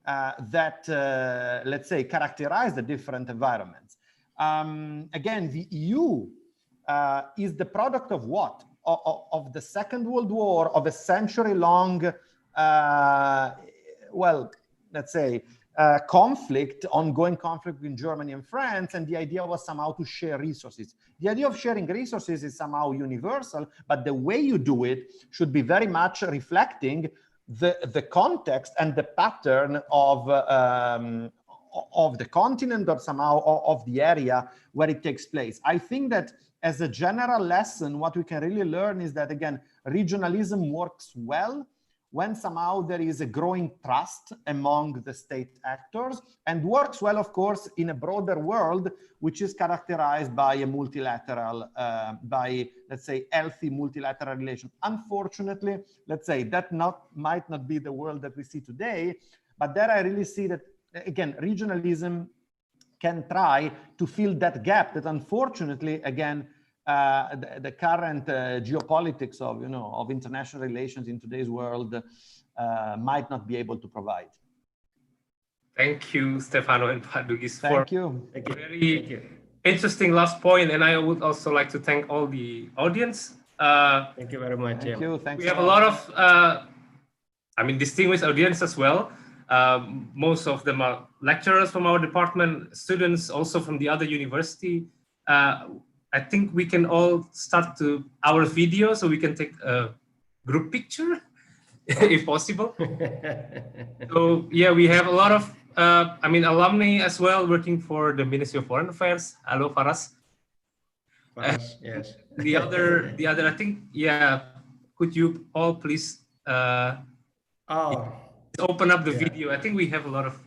that, let's say, characterize the different environments. Again, the EU is the product of what? Of the Second World War, of a century-long, well, let's say, ongoing conflict in Germany and France, and the idea was somehow to share resources. The idea of sharing resources is somehow universal, but the way you do it should be very much reflecting the context and the pattern of the continent, or somehow of the area where it takes place. I think that as a general lesson, what we can really learn is that, again, regionalism works well when somehow there is a growing trust among the state actors, and works well, of course, in a broader world, which is characterized by a multilateral, by, let's say, healthy multilateral relation. Unfortunately, let's say that might not be the world that we see today, but there I really see that, again, regionalism can try to fill that gap that, unfortunately, again, the current geopolitics of international relations in today's world might not be able to provide. Thank you, Stefano and Pak Dugis, Thank for you. a very interesting last point. And I would also like to thank all the audience. Thank you very much. Thank you. Thanks. We have a lot of, distinguished audience as well. Most of them are lecturers from our department, students also from the other university. I think we can all start our video so we can take a group picture if possible. So yeah, we have a lot of alumni as well working for the Ministry of Foreign Affairs. Hello, Faras. Yes. The other, I think, yeah. Could you all please open up the video? I think we have a lot of.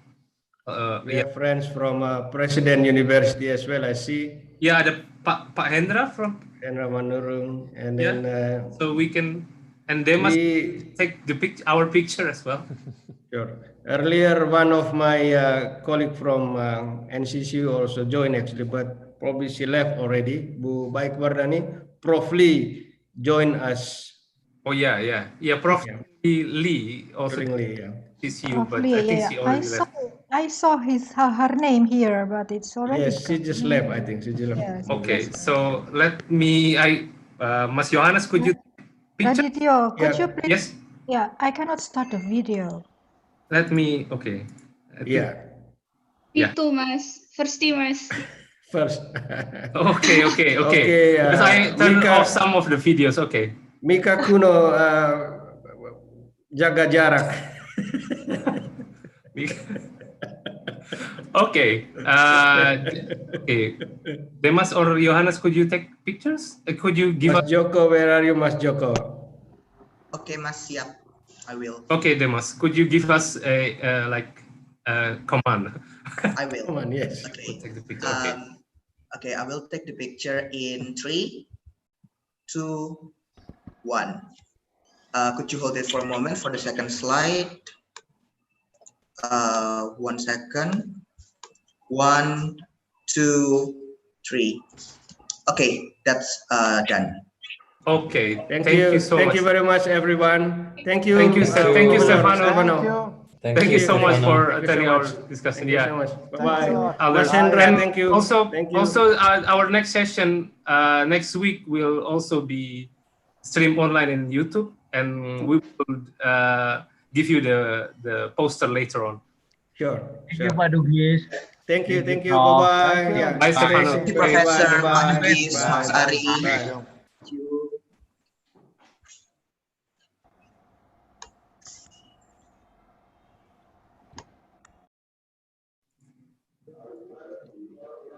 We have friends from President University as well, I see. Yeah, the Pak Hendra from Hendra Manurung, and then so we can, and they must take our picture as well. Sure. Earlier, one of my colleague from NCCU also joined actually, but probably she left already. Bu Baik Wardani, Prof. Lee joined us. Oh yeah. Prof. Lee also. CCU, but I think she already left. I saw her name here, but it's already. Yes, she just left. I think she just left. Yes, okay, so let me. Mas Johannes, could you? Radityo, could you please? Yes. Yeah, I cannot start the video. Let me. Okay. Itu Mas, Mas. First. Okay. Because I turned off some of the videos. Okay. Mika Kuno, jaga jarak. Okay. Okay. Demas or Johannes, could you take pictures? Could you give Mas Joko, where are you, Mas Joko? Okay, Mas, siap. I will. Okay, Demas, could you give us a command? I will. Command, yes. Okay. We'll take the picture. Okay, I will take the picture in 3, 2, 1. Could you hold it for a moment for the second slide? 1 second. 1, 2, 3. Okay, that's done. Okay. Thank you so much. Thank you very much, everyone. Thank you. Thank you, Stefano. Thank you so much for attending our discussion. Thank you so much. Bye-bye. Mas Hendra, thank you. Also, our next session next week will also be streamed online in YouTube, and we will give you the poster later on. Sure. Thank you, Pak Dugis. Thank you. Bye-bye. Yeah. Bye, Stefano. Thank you, Professor Pak Dugis, Mas Ari.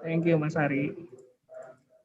Thank you, Mas Ari.